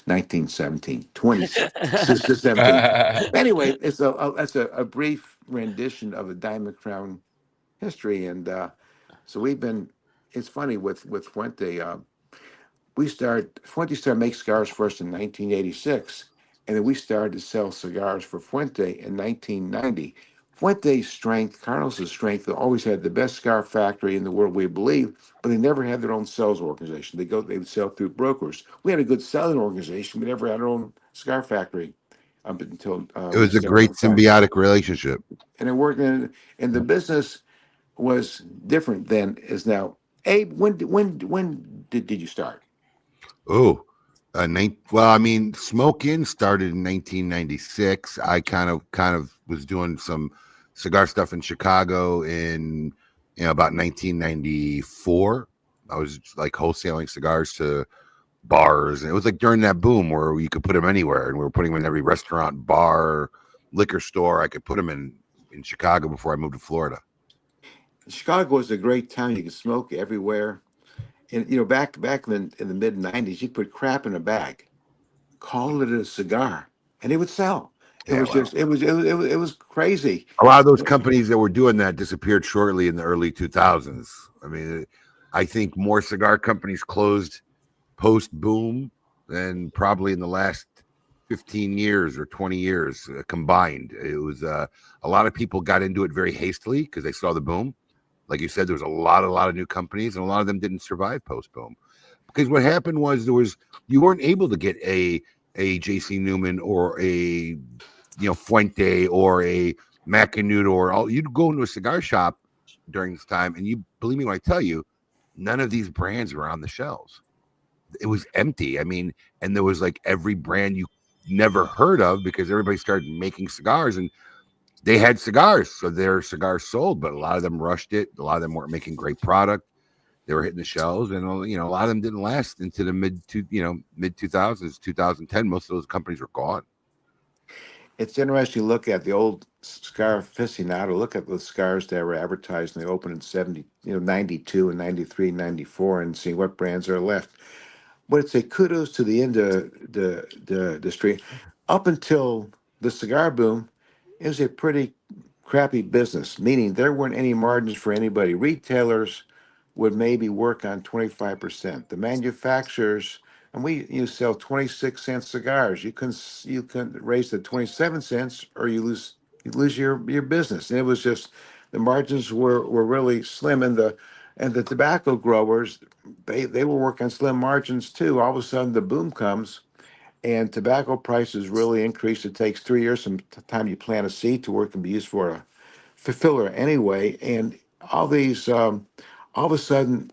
1917, 2017. Anyway, that's a brief rendition of a Diamond Crown history. And so it's funny with Fuente. Fuente started making cigars first in 1986, and then we started to sell cigars for Fuente in 1990. Fuente's strength, Carlos's strength, they always had the best cigar factory in the world, we believe, but they never had their own sales organization. They would sell through brokers. We had a good selling organization. We never had our own cigar factory up until It was a great 75. symbiotic relationship. And it worked, and the business was different than is now. Abe, when did you start? Oh, well, I mean, Smoke Inn started in 1996. I kind of was doing some cigar stuff in Chicago in about 1994. I was like wholesaling cigars to bars, and it was like during that boom where you could put them anywhere, and we were putting them in every restaurant, bar, liquor store. I could put them in Chicago before I moved to Florida. Chicago was a great town. You could smoke everywhere. And back in the mid '90s, you put crap in a bag, call it a cigar, and it would sell. It was just it was crazy. A lot of those companies that were doing that disappeared shortly in the early 2000s. I mean, I think more cigar companies closed post boom than probably in the last 15 years or 20 years combined. It was a lot of people got into it very hastily because they saw the boom. Like you said, there was a lot of new companies, and a lot of them didn't survive post boom because what happened was you weren't able to get a JC Newman or a Fuente or a Macanudo or all. You'd go into a cigar shop during this time, and you believe me when I tell you, none of these brands were on the shelves. It was empty. I mean, and there was like every brand you never heard of because everybody started making cigars and they had cigars, so their cigars sold, but a lot of them rushed it. A lot of them weren't making great product. They were hitting the shelves, and a lot of them didn't last into the mid 2000s, 2010. Most of those companies were gone. It's interesting to look at the old cigar aficionado. Look at the cigars that were advertised, and they opened in 92 and 93, 94, and see what brands are left. But it's a kudos to the industry. Up until the cigar boom, it was a pretty crappy business, meaning there weren't any margins for anybody. Retailers would maybe work on 25%. The manufacturers, and you sell 26-cent cigars. You couldn't raise the 27 cents, or you lose your business. And it was just the margins were really slim, and the tobacco growers they were working slim margins too. All of a sudden, the boom comes, and tobacco prices really increase. It takes 3 years from the time you plant a seed to where it can be used for a filler anyway. And all of a sudden,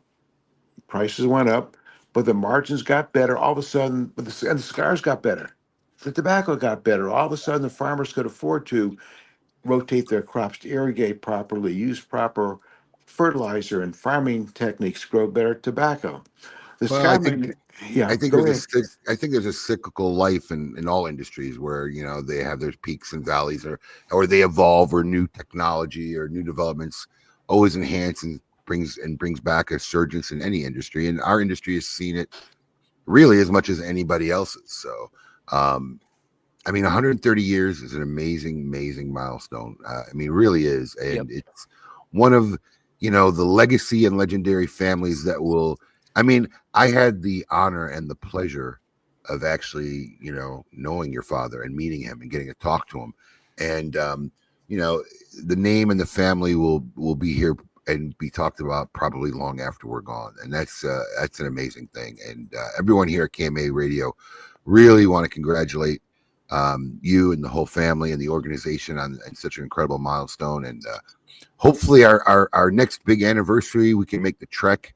prices went up, but the margins got better. All of a sudden, and the cigars got better. The tobacco got better. All of a sudden, the farmers could afford to rotate their crops to irrigate properly, use proper fertilizer and farming techniques to grow better tobacco. I think Go there's ahead. I think there's a cyclical life in all industries where they have their peaks and valleys, or they evolve, or new technology or new developments always enhance and brings back a surgence in any industry, and our industry has seen it really as much as anybody else's. So I mean, 130 years is an amazing milestone. I mean, it really is, and it's one of the legacy and legendary families that will. I mean, I had the honor and the pleasure of actually, knowing your father and meeting him and getting to talk to him. And, the name and the family will be here and be talked about probably long after we're gone. And that's an amazing thing. And everyone here at KMA Radio really want to congratulate you and the whole family and the organization on such an incredible milestone. And hopefully our next big anniversary, we can make the trek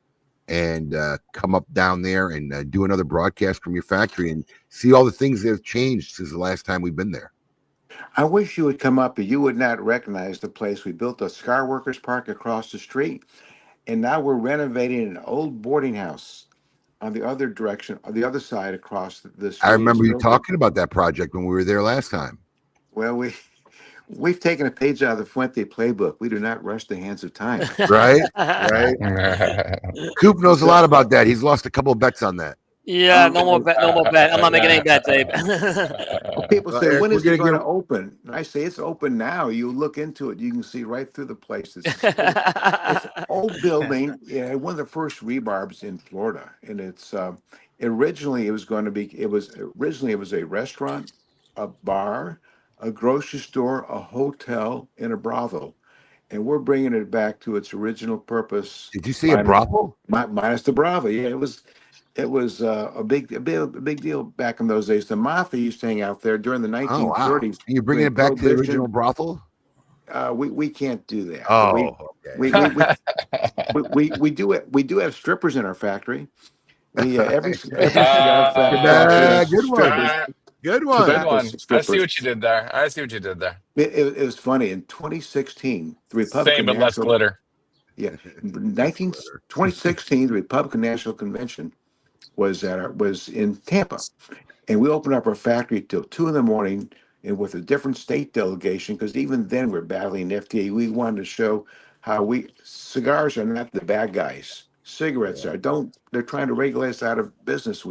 and come up down there and do another broadcast from your factory and see all the things that have changed since the last time we've been there. I wish you would come up, but you would not recognize the place. We built a cigar workers park across the street, and now we're renovating an old boarding house on the other direction, on the other side across the street. I remember you talking about that project when we were there last time. Well, we've taken a page out of the Fuente playbook. We do not rush the hands of time. Right. Coop knows a lot about that. He's lost a couple of bets on that. Yeah, no more bet. I'm not making any bets, Abe. Well, people say, Eric, when is it going to get open? And I say, it's open now. You look into it, you can see right through the place. It's an old building. Yeah, one of the first rebarbs in Florida, and it's originally it was a restaurant, a bar, a grocery store, a hotel, and a brothel. And we're bringing it back to its original purpose. Did you see a brothel? Minus the brothel. Yeah, it was a big deal back in those days. The mafia used to hang out there during the 1930s. Oh, wow. You're bringing it back to the original brothel? We can't do that. Oh, we do have strippers in our factory. We every cigar factory. Good one. Good one. Good one. I see what you did there. It was funny. In 2016, the Republican Same but less glitter. Yeah, 2016, the Republican National Convention was in Tampa, and we opened up our factory till 2 a.m. and with a different state delegation, because even then we're battling FDA. We wanted to show how cigars are not the bad guys. Cigarettes are. They're trying to regulate us out of business.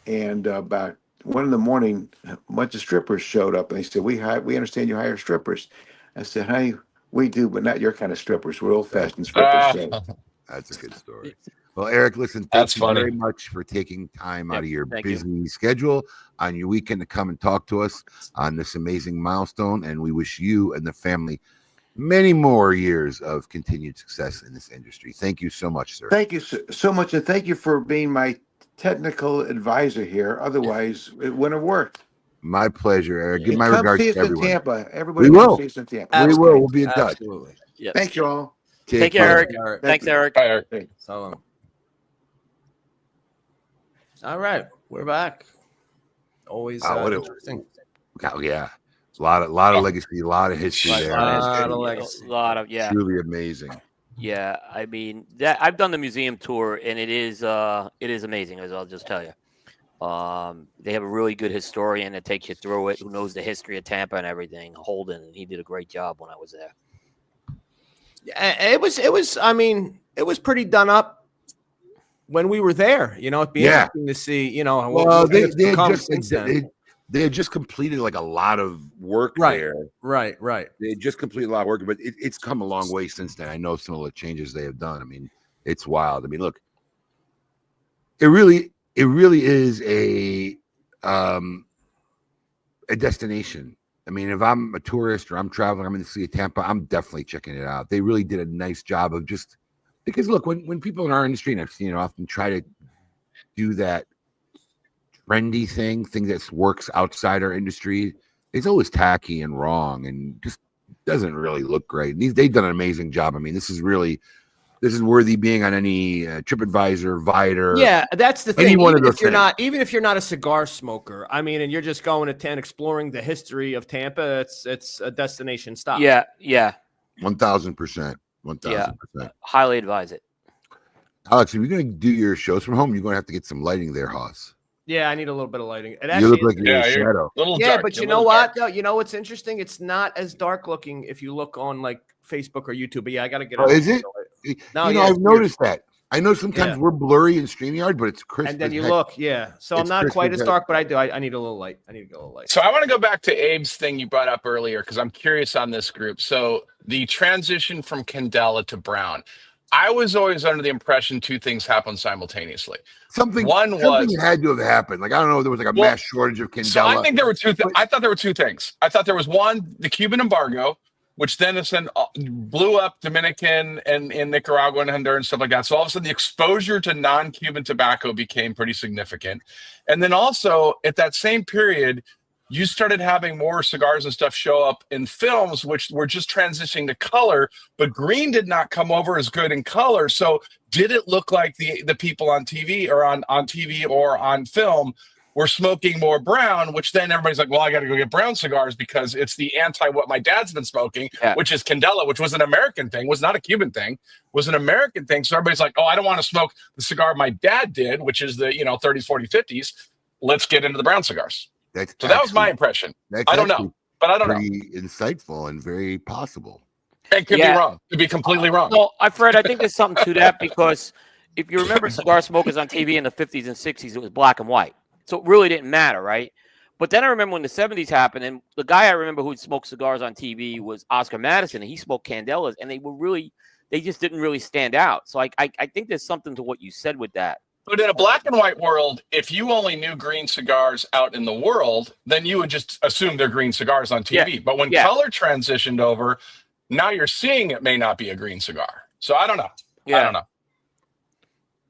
And about 1 a.m, a bunch of strippers showed up, and they said, we understand you hire strippers. I said, honey, we do, but not your kind of strippers. We're old-fashioned strippers. That's a good story. Well, Eric, listen, thank you very much for taking time out of your busy schedule on your weekend to come and talk to us on this amazing milestone. And we wish you and the family many more years of continued success in this industry. Thank you so much, sir. Thank you so much. And thank you for being my technical advisor here. Otherwise, it wouldn't have worked. My pleasure, Eric. Give my regards to everyone. Tampa. Everybody we will. See us in Tampa. We will. We'll be in touch. Absolutely. Yes. Thank you all. Take care, Eric. Thanks, Eric. Bye, Eric. So long. All right, we're back. Always interesting. Yeah, a lot of legacy, a lot of history there. Truly amazing. Yeah, I mean I've done the museum tour, and it is amazing, as I'll just tell you. They have a really good historian that takes you through it, who knows the history of Tampa and everything. Holden, and he did a great job when I was there. Yeah, it was. I mean, it was pretty done up when we were there. It'd be interesting to see. Well, they had just completed like a lot of work there. Right. They had just completed a lot of work, but it's come a long way since then. I know some of the changes they have done. I mean, it's wild. I mean, look, it really is a destination. I mean, if I'm a tourist or I'm traveling, I'm in the city of Tampa, I'm definitely checking it out. They really did a nice job of just because look, when people in our industry, and I've seen it often try to do that trendy thing that works outside our industry, it's always tacky and wrong and just doesn't really look great. And they've done an amazing job. I mean, this is worthy being on any TripAdvisor, Vider. Yeah, that's the thing. Even if you're not a cigar smoker, I mean, and you're just going to Tampa, exploring the history of Tampa, it's a destination stop. Yeah. 1,000%. 1,000%. Highly advise it. Alex, if you're going to do your shows from home, you're going to have to get some lighting there, Hoss. Yeah, I need a little bit of lighting. You look like you're in a shadow. But you know what? Though, you know what's interesting? It's not as dark looking if you look on like Facebook or YouTube. But yeah, I got to get. Is it? No, I've noticed that. I know sometimes we're blurry in StreamYard, but it's crisp. And then you look, So I'm not quite as dark, but I need a little light. I need to go a little light. So I want to go back to Abe's thing you brought up earlier because I'm curious on this group. So the transition from Candela to Brown. I was always under the impression two things happened simultaneously. Something had to have happened. Like, I don't know, there was like a mass shortage of Candela. So I think there were two things. I thought there were two things. I thought there was one, the Cuban embargo, which then blew up Dominican and in Nicaragua and Honduras and stuff like that. So all of a sudden the exposure to non-Cuban tobacco became pretty significant. And then also at that same period, you started having more cigars and stuff show up in films, which were just transitioning to color, but green did not come over as good in color. So did it look like the people on TV or on TV or on film were smoking more brown, which then everybody's like, well, I got to go get brown cigars because it's the what my dad's been smoking, which is Candela, which was an American thing, was not a Cuban thing, was an American thing. So everybody's like, oh, I don't want to smoke the cigar my dad did, which is the 30s, 40s, 50s. Let's get into the brown cigars. So that was my impression. I don't know, but I don't know. Pretty insightful and very possible. And could be wrong. Could be completely wrong. No, Fred, I think there's something to that because if you remember cigar smokers on TV in the 50s and 60s, it was black and white. So it really didn't matter, right? But then I remember when the 70s happened, and the guy I remember who smoked cigars on TV was Oscar Madison, and he smoked Candelas, and they just didn't really stand out. So I think there's something to what you said with that. But in a black and white world, if you only knew green cigars out in the world, then you would just assume they're green cigars on TV. Yeah. But when color transitioned over, now you're seeing it may not be a green cigar. So I don't know. I don't know.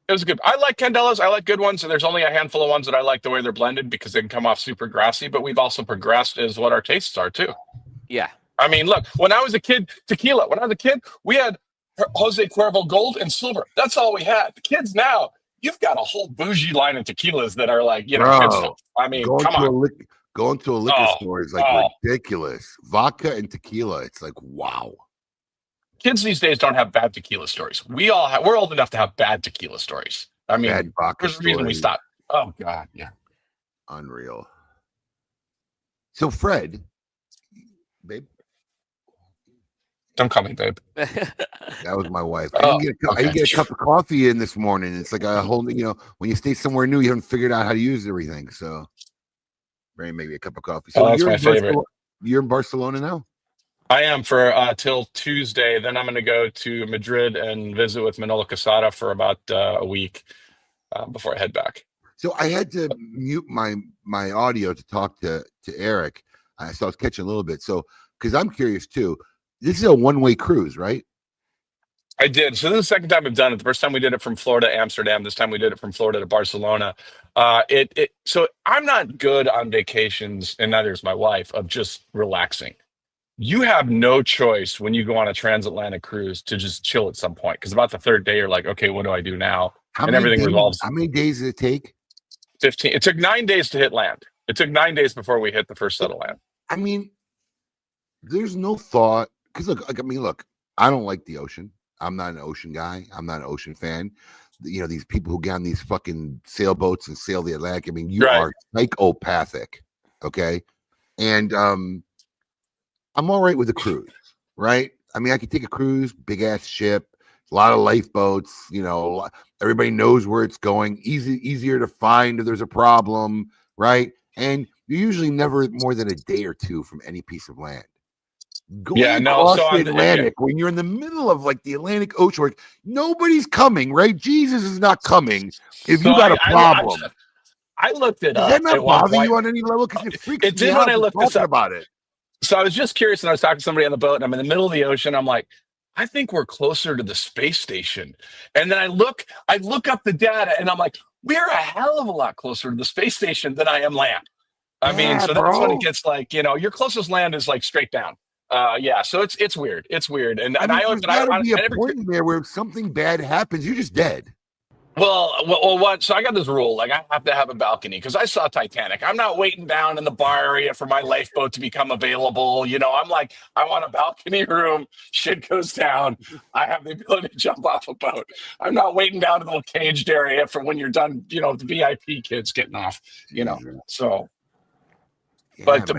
It was good. I like Candelas. I like good ones. And there's only a handful of ones that I like the way they're blended because they can come off super grassy. But we've also progressed as what our tastes are too. Yeah. I mean, look, when I was a kid, tequila. When I was a kid, we had Jose Cuervo Gold and Silver. That's all we had. The kids now, you've got a whole bougie line of tequilas that are like, good stuff. I mean, going come on. Going to a liquor store is like ridiculous. Vodka and tequila. It's like, wow. Kids these days don't have bad tequila stories. We're old enough to have bad tequila stories. I mean, there's a reason we stopped. Oh God, yeah. Unreal. So Fred, babe. Don't call me babe. That was my wife. I didn't get a cup of coffee in this morning. It's like a whole, when you stay somewhere new, you haven't figured out how to use everything. So maybe a cup of coffee. So that's my favorite. You're in Barcelona now? I am for till Tuesday. Then I'm going to go to Madrid and visit with Manolo Casada for about a week before I head back. So I had to mute my audio to talk to Eric. So I was catching a little bit. So because I'm curious too. This is a one-way cruise, right? I did. So this is the second time I've done it. The first time we did it from Florida to Amsterdam. This time we did it from Florida to Barcelona. So I'm not good on vacations, and neither is my wife, of just relaxing. You have no choice when you go on a transatlantic cruise to just chill at some point. Because about the third day, you're like, okay, what do I do now? Everything revolves. How many days did it take? 15. It took 9 days to hit land. It took 9 days before we hit the first set of land. I mean, there's no thought. Because look, I don't like the ocean. I'm not an ocean guy. I'm not an ocean fan. These people who get on these fucking sailboats and sail the Atlantic. I mean, you are psychopathic. Okay. And I'm all right with a cruise, right? I mean, I could take a cruise, big ass ship, a lot of lifeboats, everybody knows where it's going, easier to find if there's a problem, right? And you're usually never more than a day or two from any piece of land. Across the Atlantic, when you're in the middle of like the Atlantic Ocean, where nobody's coming, right? Jesus is not coming if you got a problem. I looked it up. Does that not bother you on any level? Because it freaks me out. It did when I looked this up about it. So I was just curious, and I was talking to somebody on the boat, and I'm in the middle of the ocean. I'm like, I think we're closer to the space station. And then I look up the data, and I'm like, we're a hell of a lot closer to the space station than I am land. I mean, so that's when it gets like, your closest land is like straight down. So it's weird. It's weird. And I there's gotta be a point there where if something bad happens, you're just dead. Well, so I got this rule, like I have to have a balcony because I saw Titanic. I'm not waiting down in the bar area for my lifeboat to become available. I'm like, I want a balcony room. Shit goes down. I have the ability to jump off a boat. I'm not waiting down in the little caged area for when you're done, the VIP kids getting off, so. Yeah, but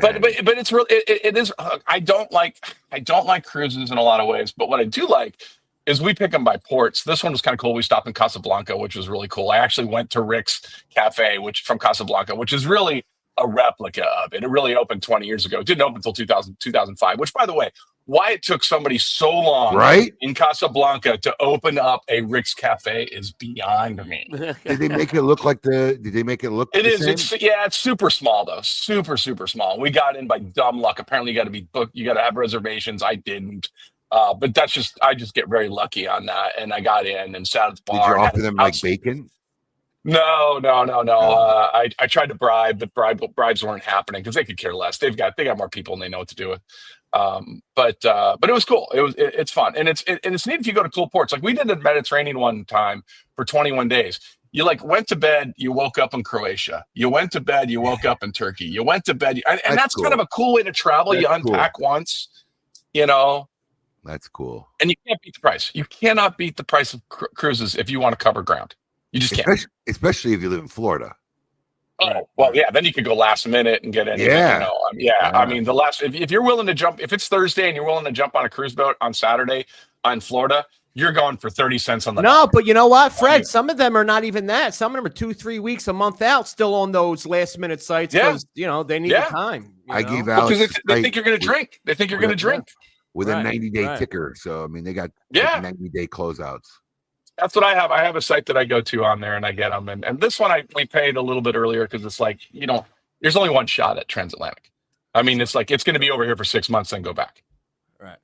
it's real. It is. I don't like cruises in a lot of ways. But what I do like is we pick them by ports. This one was kind of cool. We stopped in Casablanca, which was really cool. I actually went to Rick's Cafe, from Casablanca, which is really a replica of it. It really opened 20 years ago. It didn't open until 2005. Which, by the way, why it took somebody so long in Casablanca to open up a Rick's Cafe is beyond me. Did they make it look like Did they make it look? It is. It's super small though. Super small. We got in by dumb luck. Apparently, you got to be booked. You got to have reservations. I didn't. But I just get very lucky on that. And I got in and sat at the bar. Did you offer them like bacon? No. I tried to bribe, but bribes weren't happening because they could care less. They got more people and they know what to do with. But it was cool. It's fun. And it's neat if you go to cool ports. Like we did the Mediterranean one time for 21 days. You went to bed, you woke up in Croatia. You went to bed, you woke up in Turkey. You went to bed. And that's cool. Kind of a cool way to travel. You unpack once, That's cool. And you can't beat the price. You cannot beat the price of cruises if you want to cover ground. You just can't. Especially if you live in Florida. Oh, well, yeah. Then you could go last minute and get in. Yeah. I mean, if you're willing to jump, if it's Thursday and you're willing to jump on a cruise boat on Saturday in Florida, you're going for 30 cents on the No, but you know what, Fred? Some of them are not even that. Some of them are 2-3 weeks, a month out, still on those last minute sites because they need the time. I gave out because they think you're going to drink. They think you're going to drink with a 90-day ticker. So I mean, they got 90-day closeouts. That's what I have. I have a site that I go to on there, and I get them. And this one we paid a little bit earlier because it's like there's only one shot at transatlantic. I mean, it's like it's going to be over here for 6 months, then go back. Right.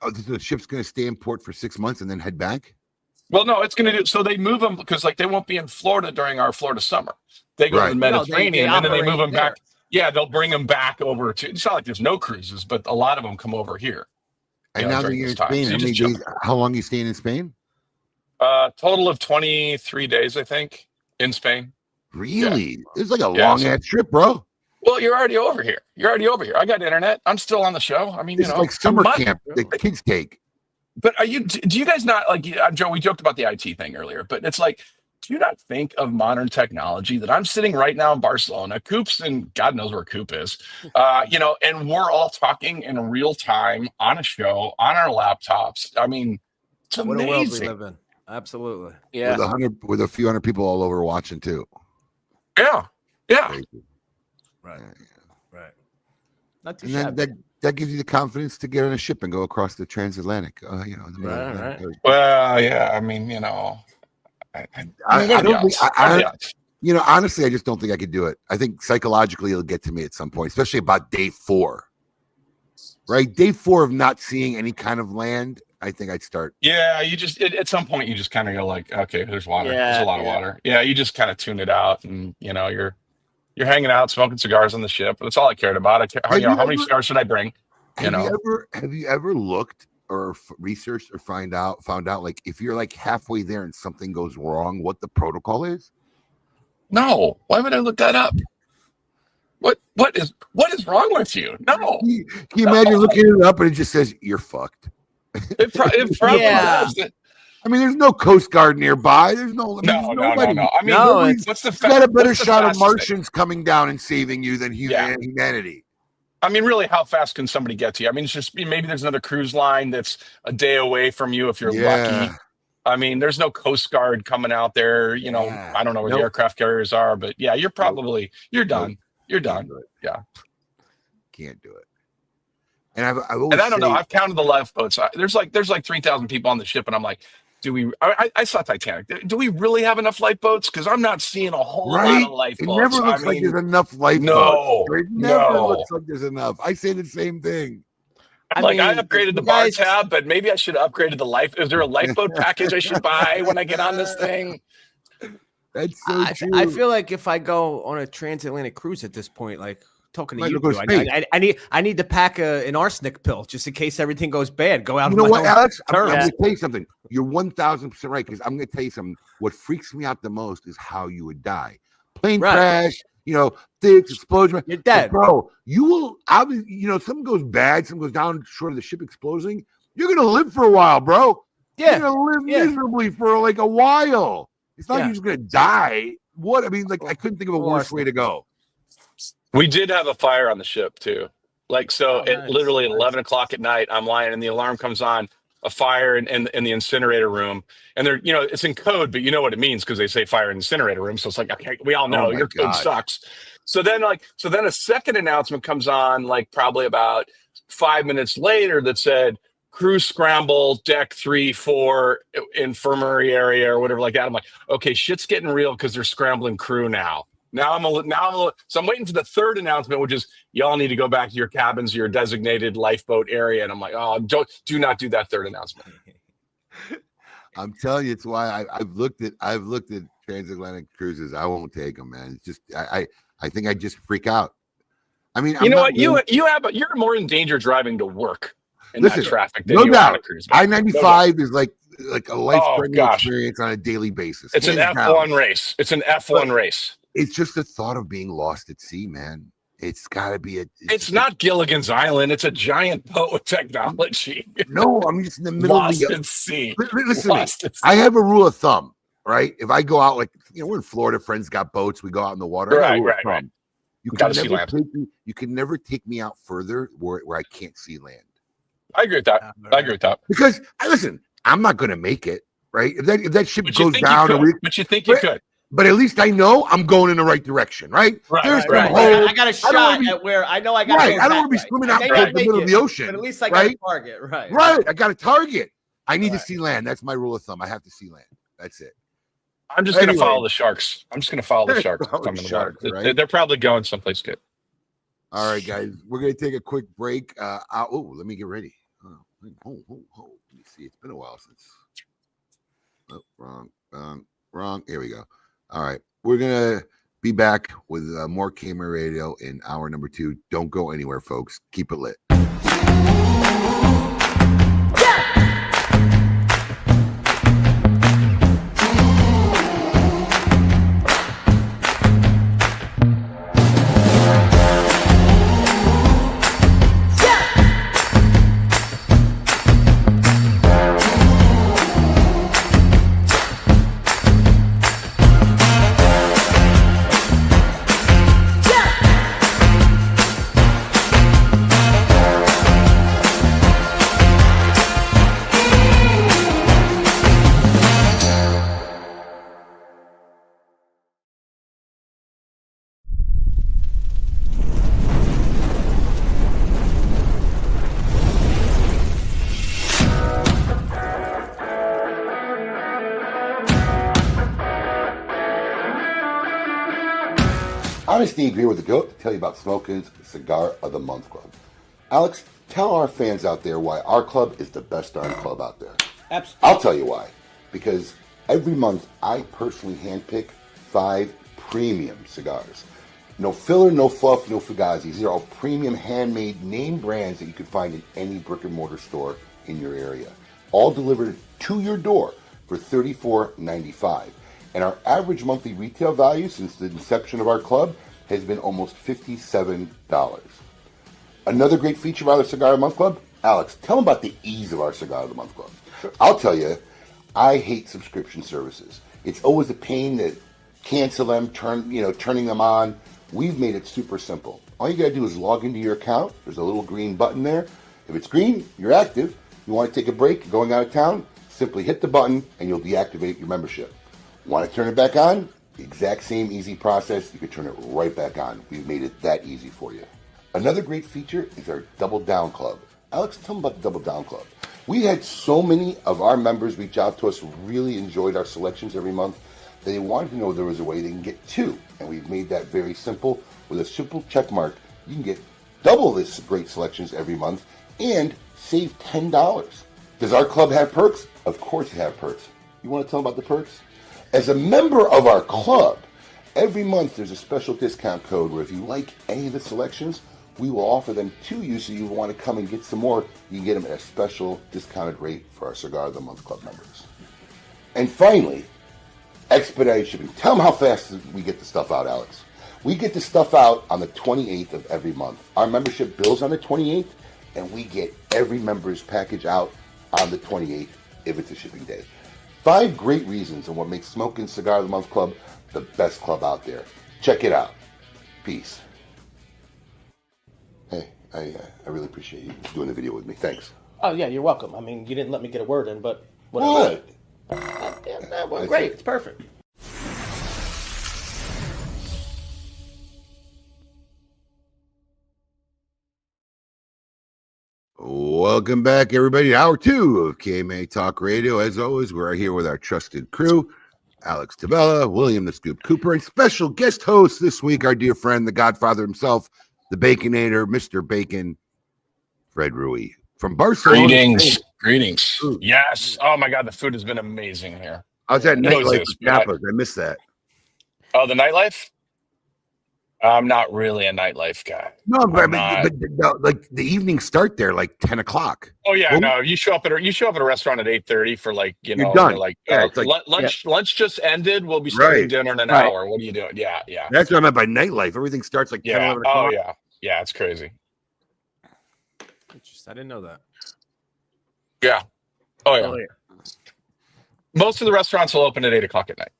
Oh, the ship's going to stay in port for 6 months and then head back? Well, no, it's going to do. So they move them because like they won't be in Florida during our Florida summer. They go to the Mediterranean and then they move them back. Yeah, they'll bring them back over to. It's not like there's no cruises, but a lot of them come over here. And now that you're in Spain, how many days? How long are you staying in Spain? Total of 23 days, I think, in Spain. Really? Yeah. It's like a long ass trip, bro. Well, you're already over here. I got internet. I'm still on the show. I mean, it's like summer camp that kids take. But do you guys not like, Joe, we joked about the IT thing earlier, but it's like, do you not think of modern technology that I'm sitting right now in Barcelona, Coop's, and God knows where Coop is, and we're all talking in real time on a show on our laptops. I mean, it's amazing. What a world we live in. Absolutely. Yeah. With a few hundred people all over watching too. Yeah. Crazy. Right. Not too and shabby. that gives you the confidence to get on a ship and go across the transatlantic. Right. Well, yeah. I mean, honestly, I just don't think I could do it. I think psychologically it'll get to me at some point, especially about day 4. Right? Day 4 of not seeing any kind of land, I think I'd start. Yeah, you just at some point you just kind of go like, okay, there's water. There's a lot of water. Yeah, you just kind of tune it out, and you're hanging out, smoking cigars on the ship. That's all I cared about. How many cigars should I bring? Have you ever looked or researched or found out like if you're like halfway there and something goes wrong, what the protocol is? No. Why would I look that up? What is wrong with you? No. Can you imagine looking it up and it just says you're fucked? It probably does. I mean, there's no Coast Guard nearby. There's no. No. I mean, what's the got a better shot of Martians coming down and saving you than humanity. I mean, really, how fast can somebody get to you? I mean, it's just maybe there's another cruise line that's a day away from you if you're lucky. I mean, there's no Coast Guard coming out there. I don't know where the aircraft carriers are, but yeah, you're probably you're done. You're done. Yeah, can't do it. And I don't know. I've counted the lifeboats. There's like 3,000 people on the ship, and I'm like, do we? I saw Titanic. Do we really have enough lifeboats? Because I'm not seeing a whole lot of lifeboats. It never looks like there's enough lifeboats. It never looks like there's enough. I say the same thing. I upgraded the bar tab, but maybe I should have upgraded the life. Is there a lifeboat package I should buy when I get on this thing? That's so true. I feel like if I go on a transatlantic cruise at this point, like talking to you, I need to pack an arsenic pill just in case everything goes bad. Go out. You know what, Alex? I'm going to tell you something. You're 1,000% right, because I'm going to tell you something. What freaks me out the most is how you would die. Plane crash, things, explosion. You're dead, bro. You will. Something goes bad, something goes down short of the ship exploding. You're going to live for a while, bro. Yeah, you're going to live miserably for like a while. It's not like you're just going to die. What? I mean, like, I couldn't think of a worse way to go. We did have a fire on the ship too. Literally at 11 o'clock at night, I'm lying and the alarm comes on, a fire in the incinerator room. And they're, it's in code, but you know what it means because they say fire in incinerator room. So it's like, okay, we all know your code sucks. So then a second announcement comes on, like probably about 5 minutes later, that said, crew scramble, deck 3, 4, infirmary area or whatever like that. I'm like, okay, shit's getting real because they're scrambling crew now. So I'm waiting for the third announcement, which is y'all need to go back to your cabins, your designated lifeboat area. And I'm like, oh, do not do that third announcement. I'm telling you, it's why I've looked at transatlantic cruises. I won't take them, man. It's just I think I just freak out. I mean, you know what? You're more in danger driving to work in that traffic than you are on a cruise. I-95 is like a life-threatening experience on a daily basis. It's an F1 race. It's an F1 race. It's just the thought of being lost at sea, man. It's got to be It's not Gilligan's Island. It's a giant boat with technology. No, I'm just in the middle of the sea. Listen, I have a rule of thumb, right? If I go out, like we're in Florida, friends got boats, we go out in the water. Right. You can never take me out further where I can't see land. I agree with that. Because listen, I'm not going to make it, right? If that ship goes down, but you think you could. But at least I know I'm going in the right direction, right? Right. I got a shot at where I know I got. Right. I don't want to be swimming out towards the middle of the ocean. But at least I got a target. Right. I got a target. I need to see land. That's my rule of thumb. I have to see land. That's it. I'm just going to Anyway. follow the Sharks. I'm just going to follow the Sharks. Follow the Sharks, right? They're probably going someplace good. All right, guys, we're going to take a quick break. Let me get ready. Let me see. It's been a while since. Oh, wrong. Here we go. All right, we're going to be back with more KMA Radio in hour number 2. Don't go anywhere, folks. Keep it lit. Honest Abe here with the GOAT to tell you about Smokin's Cigar of the Month Club. Alex, tell our fans out there why our club is the best darn club out there. Absolutely. I'll tell you why. Because every month I personally handpick 5 premium cigars. No filler, no fluff, no fugazis. These are all premium handmade name brands that you can find in any brick and mortar store in your area. All delivered to your door for $34.95. And our average monthly retail value since the inception of our club has been almost $57. Another great feature of our Cigar of the Month Club, Alex, tell them about the ease of our Cigar of the Month Club. I'll tell you, I hate subscription services. It's always a pain to cancel them, turning them on. We've made it super simple. All you gotta do is log into your account. There's a little green button there. If it's green, you're active. You want to take a break, you're going out of town, simply hit the button and you'll deactivate your membership. Want to turn it back on? The exact same easy process. You can turn it right back on. We've made it that easy for you. Another great feature is our Double Down Club. Alex, tell them about the Double Down Club. We had so many of our members reach out to us who really enjoyed our selections every month that they wanted to know there was a way they can get 2. And we've made that very simple. With a simple check mark, you can get double this great selections every month and save $10. Does our club have perks? Of course it have perks. You want to tell them about the perks? As a member of our club, every month there's a special discount code where if you like any of the selections, we will offer them to you, so you want to come and get some more, you can get them at a special discounted rate for our Cigar of the Month Club members. And finally, expedited shipping. Tell them how fast we get the stuff out, Alex. We get the stuff out on the 28th of every month. Our membership bills on the 28th, and we get every member's package out on the 28th if it's a shipping day. 5 great reasons on what makes Smokin' Cigar of the Month Club the best club out there. Check it out. Peace. Hey, I really appreciate you doing the video with me. Thanks. Oh, yeah, you're welcome. I mean, you didn't let me get a word in, but What? Well, great. It's perfect. Welcome back, everybody. Hour 2 of KMA Talk Radio. As always, we're here with our trusted crew, Alex Tavella, William the Scoop Cooper, and special guest host this week, our dear friend, the Godfather himself, the Baconator, Mr. Bacon, Fred Rewey from Barcelona. Greetings. Yes. Oh my God, the food has been amazing here. I was at Nightlife with Tapas. I missed that. Oh, the nightlife? I'm not really a nightlife guy. No, but like the evenings start there like 10 o'clock. Oh yeah, no. You show up at a restaurant at 8:30 for like You're done. Like, lunch. Lunch just ended. We'll be starting dinner in an hour. What are you doing? Yeah. That's what I meant by nightlife. Everything starts like 10, 11 o'clock. Oh yeah. It's crazy. Interesting. I didn't know that. Yeah. Oh yeah. Most of the restaurants will open at 8 o'clock at night.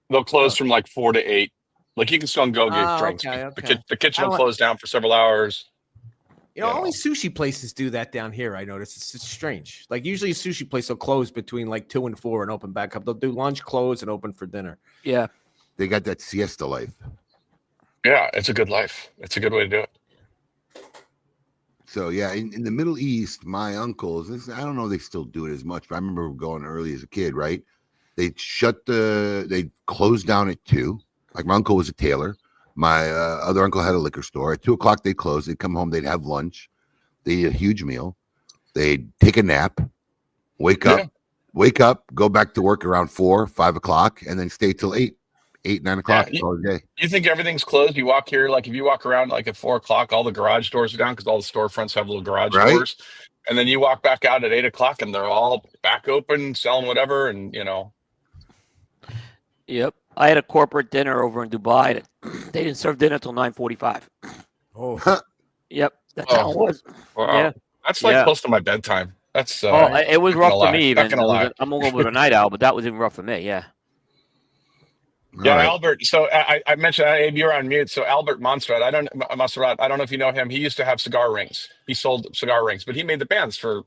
They'll close from like 4 to 8. Like you can still go get drinks. Okay. The kitchen will close down for several hours. Only sushi places do that down here. I noticed it's strange. Like usually a sushi place will close between like 2 and 4 and open back up. They'll do lunch, close, and open for dinner. Yeah. They got that siesta life. Yeah, it's a good life. It's a good way to do it. So yeah, in the Middle East, my uncles, I don't know if they still do it as much, but I remember going early as a kid, right? They closed down at 2. Like my uncle was a tailor. My other uncle had a liquor store. At 2 o'clock, they'd close. They'd come home. They'd have lunch. They'd eat a huge meal. They'd take a nap, wake up, go back to work around 4, 5 o'clock, and then stay till 8, 9 o'clock all day. You think everything's closed? You walk here, like if you walk around like at 4 o'clock, all the garage doors are down because all the storefronts have little garage doors. And then you walk back out at 8 o'clock and they're all back open, selling whatever. And, Yep. I had a corporate dinner over in Dubai. They didn't serve dinner till 9:45. Oh. Yep. That's how it was. Wow. Yeah. That's like close to my bedtime. That's it was rough for me. Not gonna lie. I'm a little bit of a night owl, but that was even rough for me. Yeah. Yeah, right. Albert. So I mentioned Abe, you're on mute. So Albert Monserrat, I don't know if you know him. He used to have cigar rings. He sold cigar rings, but he made the bands for,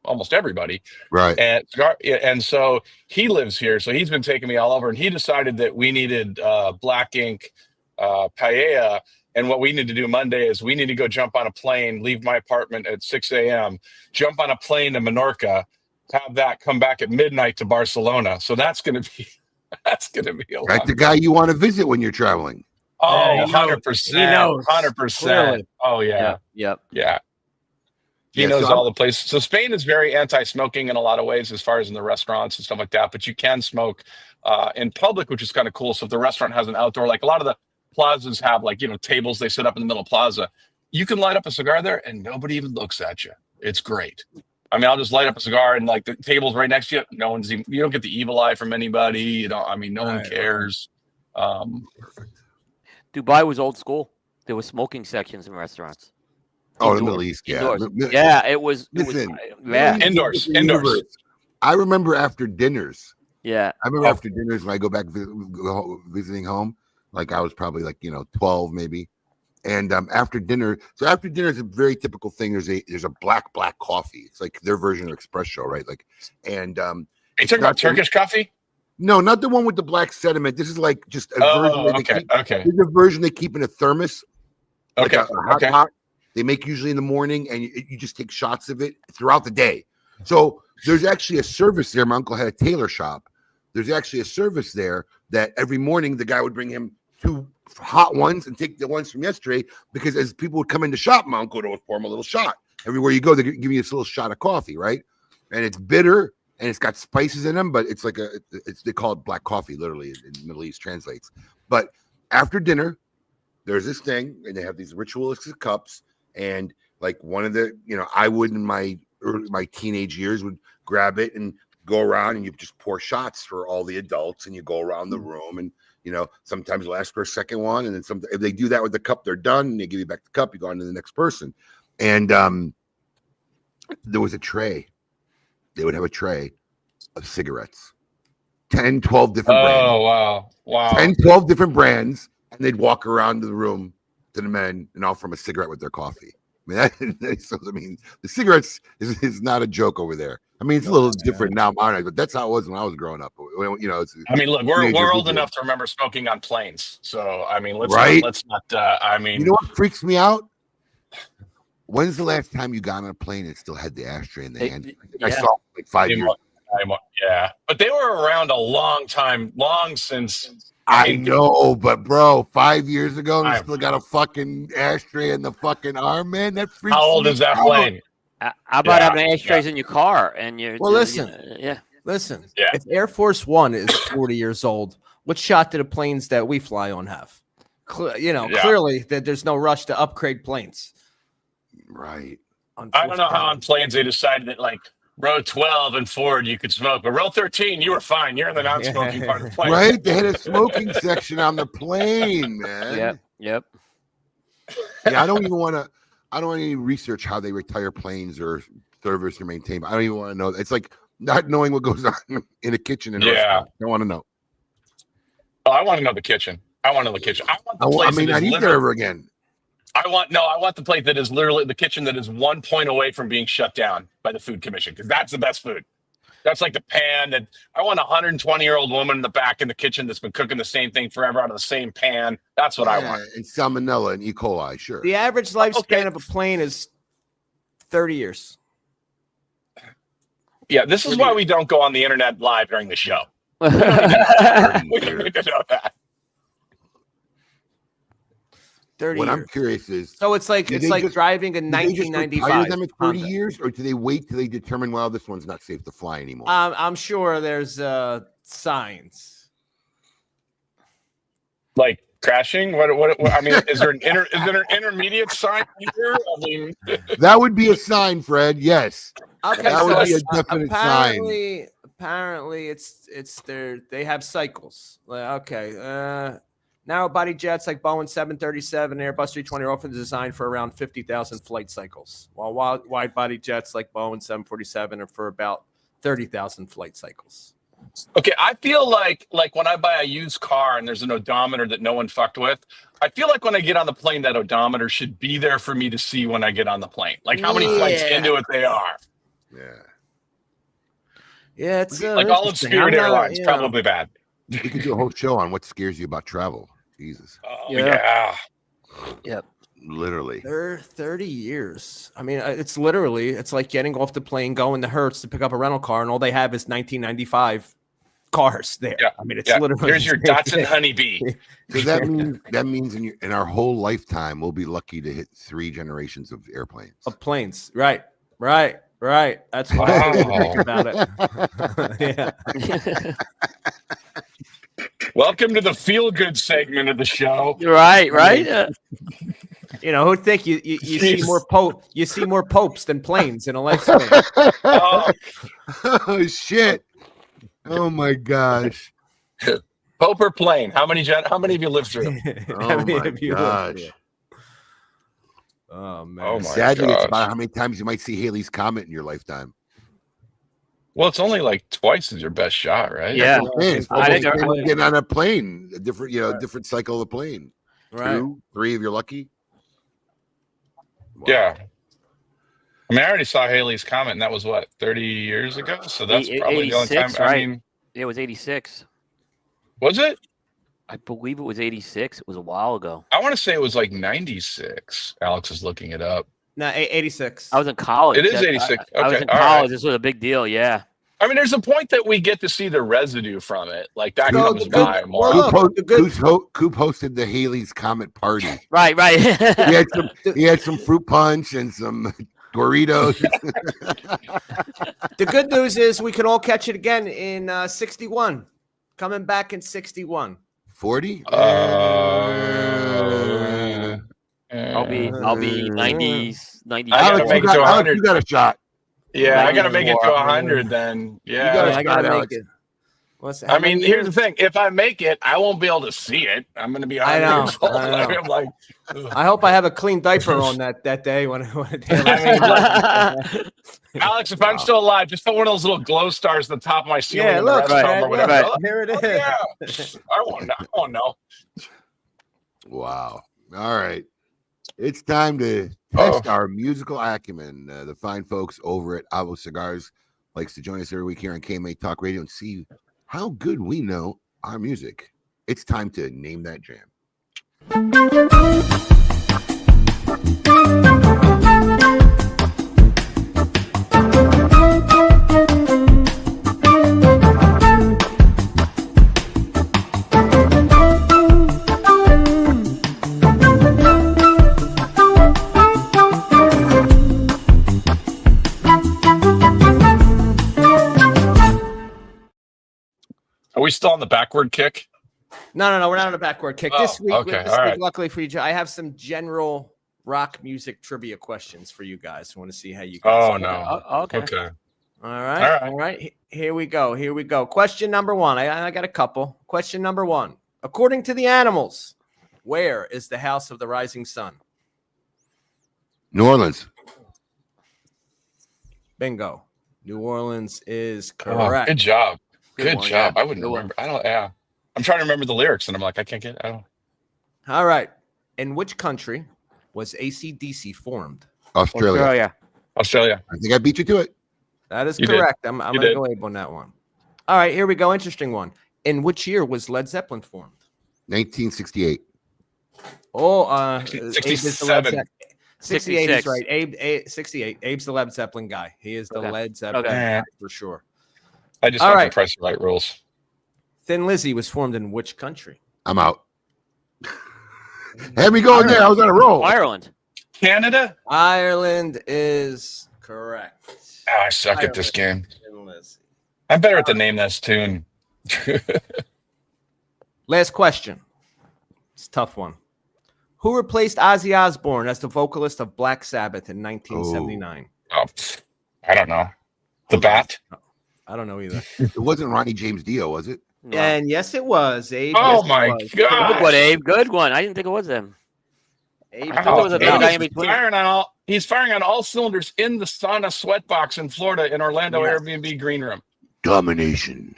almost everybody. Right. And so he lives here. So he's been taking me all over, and he decided that we needed black ink paella. And what we need to do Monday is we need to go jump on a plane, leave my apartment at 6 a.m., jump on a plane to Menorca, have that come back at midnight to Barcelona. So that's going to be a lot. Like the guy you want to visit when you're traveling. Oh, 100%. He knows. 100%. Clearly. Oh, yeah. Yep. Yeah. He knows all the places. So Spain is very anti-smoking in a lot of ways as far as in the restaurants and stuff like that. But you can smoke in public, which is kind of cool. So if the restaurant has an outdoor, like a lot of the plazas have tables they set up in the middle of plaza. You can light up a cigar there and nobody even looks at you. It's great. I'll just light up a cigar and the table's right next to you. No one's even, you don't get the evil eye from anybody. No one cares. Perfect. Dubai was old school. There were smoking sections in restaurants. Oh, the Middle East, yeah. Yeah, it was. Indoors. I remember after dinners. Yeah. I remember after dinners when I go back visiting home, I was probably 12 maybe. And after dinner is a very typical thing. There's a black coffee. It's like their version of espresso, right? Are you talking about Turkish coffee? No, not the one with the black sediment. This is just a version. Okay. There's a version they keep in a thermos. Okay. A hot pot. They make usually in the morning, and you just take shots of it throughout the day. So there's actually a service there. My uncle had a tailor shop. There's actually a service there that every morning the guy would bring him 2 hot ones and take the ones from yesterday, because as people would come in to shop, my uncle would always pour him a little shot. Everywhere you go, they give you this little shot of coffee, right? And it's bitter and it's got spices in them, but it's they call it black coffee, literally in the Middle East translates. But after dinner, there's this thing, and they have these ritualistic cups, and one of the, I would in my teenage years would grab it and go around, and you just pour shots for all the adults, and you go around the room, and sometimes you'll ask for a second one, and then if they do that with the cup, they're done, and they give you back the cup, you go on to the next person. And there was a tray. They would have a tray of cigarettes, 10, 12 different brands. Oh, wow. 10, 12 different brands, and they'd walk around the room to the men and offer them a cigarette with their coffee. The cigarettes is not a joke over there. It's a little different now, but that's how it was when I was growing up. Look, we're old enough to remember smoking on planes. So, let's not. You know what freaks me out? When's the last time you got on a plane and still had the ashtray in the hand? I saw 5 years. Yeah, but they were around a long time, long since. I know, but bro, 5 years ago, they still got a fucking ashtray in the fucking arm, man. That freaks me out. How old is that plane? How about having ashtrays in your car? And you're listen. Listen. Yeah. If Air Force One is 40 years old, what shot do the planes that we fly on have? Clearly that there's no rush to upgrade planes. Right. I don't know how on planes they decided that row 12 and forward you could smoke, but row 13 you were fine. You're in the non-smoking part of the plane. Right? They had a smoking section on the plane, man. Yep. Yeah, I don't want to research how they retire planes or service or maintain. I don't even want to know. It's like not knowing what goes on in a kitchen. I don't want to know. Oh, I want to know the kitchen. I want to know the kitchen. I want the place. I need there ever again. I want the plate that is literally the kitchen that is 1 point away from being shut down by the Food Commission, because that's the best food. That's like the pan that I want. 120-year-old woman in the back in the kitchen that's been cooking the same thing forever out of the same pan. That's what I want. And salmonella and E. coli, sure. The average lifespan of a plane is 30 years. Yeah, this is why we don't go on the internet live during the show. We don't need to know that. 30 What years. I'm curious is, So it's like driving a do they just 1995. retire them at 30 Honda. years, or do they wait till they determine, well, this one's not safe to fly anymore? I'm sure there's signs. Like crashing? What I mean, is there an intermediate sign here? I mean, That would be a sign, Fred. Yes. Okay, That so would be a definite sign. apparently they have cycles. Like, okay, narrow body jets like Boeing 737, Airbus 320 are often designed for around 50,000 flight cycles, while wide body jets like Boeing 747 are for about 30,000 flight cycles. okay, I feel like when I buy a used car and there's an odometer that no one fucked with, I feel like when I get on the plane, that odometer should be there for me to see when I get on the plane, like how many flights into it they are. Yeah, it's Like all of Spirit Airlines, probably bad. We could do a whole show on what scares you about travel. Jesus. Oh, yeah. Yep. Literally. They're 30 years. I mean, it's like getting off the plane, going to Hertz to pick up a rental car, and all they have is 1995 cars there. Yeah. I mean, it's Yeah. literally. Here's your Datsun Honeybee. So that means in our whole lifetime, we'll be lucky to hit 3 generations of airplanes. Of planes. Right. That's what I think about it. Yeah. Welcome to the feel good segment of the show. Right. You know, who'd think you see more popes than planes in a lifespan? Oh shit. Oh my gosh. Pope or plane? How many of you lived through? Oh my gosh. Oh man. Oh my Sadly, gosh. it's about how many times you might see Haley's Comet in your lifetime. Well, it's only like twice as your best shot, right? Yeah. It's I think almost getting on a plane, a different cycle of the plane. Right. 2, 3 if you're lucky. Wow. Yeah. I mean, I already saw Haley's Comet, and that was what, 30 years ago? So that's probably the only time. 86, right? I mean, It was 86. was it? I believe it was 86. It was a while ago. I want to say it was like 96. Alex is looking it up. No, 86. I was in college. It is 86. I was Okay, in all college. right. This was a big deal. Yeah. I mean, there's a point that we get to see the residue from it. Like that No, comes the by good- more. well, look, Coop hosted the Haley's Comet party. Right. He had some fruit punch and some Doritos. The good news is we can all catch it again in 61. Coming back in 61. 40? I'll be 90s. 90s. I gotta make it to 100. You got a shot. Yeah, I got to make it to 100 then. Yeah. I gotta make Alex. it. I mean, here's the thing. If I make it, I won't be able to see it. I'm going to be 100 years old. I know. I'm like, I hope I have a clean diaper on that day when Alex, if I'm still alive, just put one of those little glow stars at the top of my ceiling Yeah, in the look, restroom right, or whatever. right. Here it is. Yeah. I won't know. Wow. All right. It's time to test our musical acumen. The fine folks over at Avo Cigars likes to join us every week here on KMA Talk Radio and see how good we know our music. It's time to name that jam. Are we still on the backward kick? No, we're not on a backward kick. Oh, This week, okay, all right. luckily for you, I have some general rock music trivia questions for you guys. I want to see how you guys Oh, no. Okay. All right. Here we go. Question number 1. I got a couple. Question number 1. According to the Animals, where is the House of the Rising Sun? New Orleans. Bingo. New Orleans is Oh, correct. good job. Good Good one, job. yeah. I wouldn't Good one. remember. I don't, yeah. I'm trying to remember the lyrics, and I'm like, I don't. All right. In which country was AC/DC formed? Australia. Australia. I think I beat you to it. That is You did. correct. I'm You going to did. go Abe on that one. All right. Here we go. Interesting one. In which year was Led Zeppelin formed? 1968. Oh, 67. 68 is 66. right. Abe 68. Abe's the Led Zeppelin guy. He is the Okay. Led Zeppelin Okay. guy for sure. I just All want right. the Price Right rules. Thin Lizzy was formed in which country? I'm out. Had me going there. I was on a roll. Ireland. Canada? Ireland is correct. Oh, I suck at this game. Thin Lizzy. I'm better at the name this tune. Last question. It's a tough one. Who replaced Ozzy Osbourne as the vocalist of Black Sabbath in 1979? Oh, I don't know. The Bat? I don't know either. It wasn't Ronnie James Dio, was it? No. And yes, it was. Abe. Oh Yes, it my was. God. Good one, Abe. Good one. I didn't think it was them. Abe. I thought it was another guy in between. He's firing on all cylinders in the sauna sweatbox in Florida in Orlando Yes. Airbnb green room. Domination.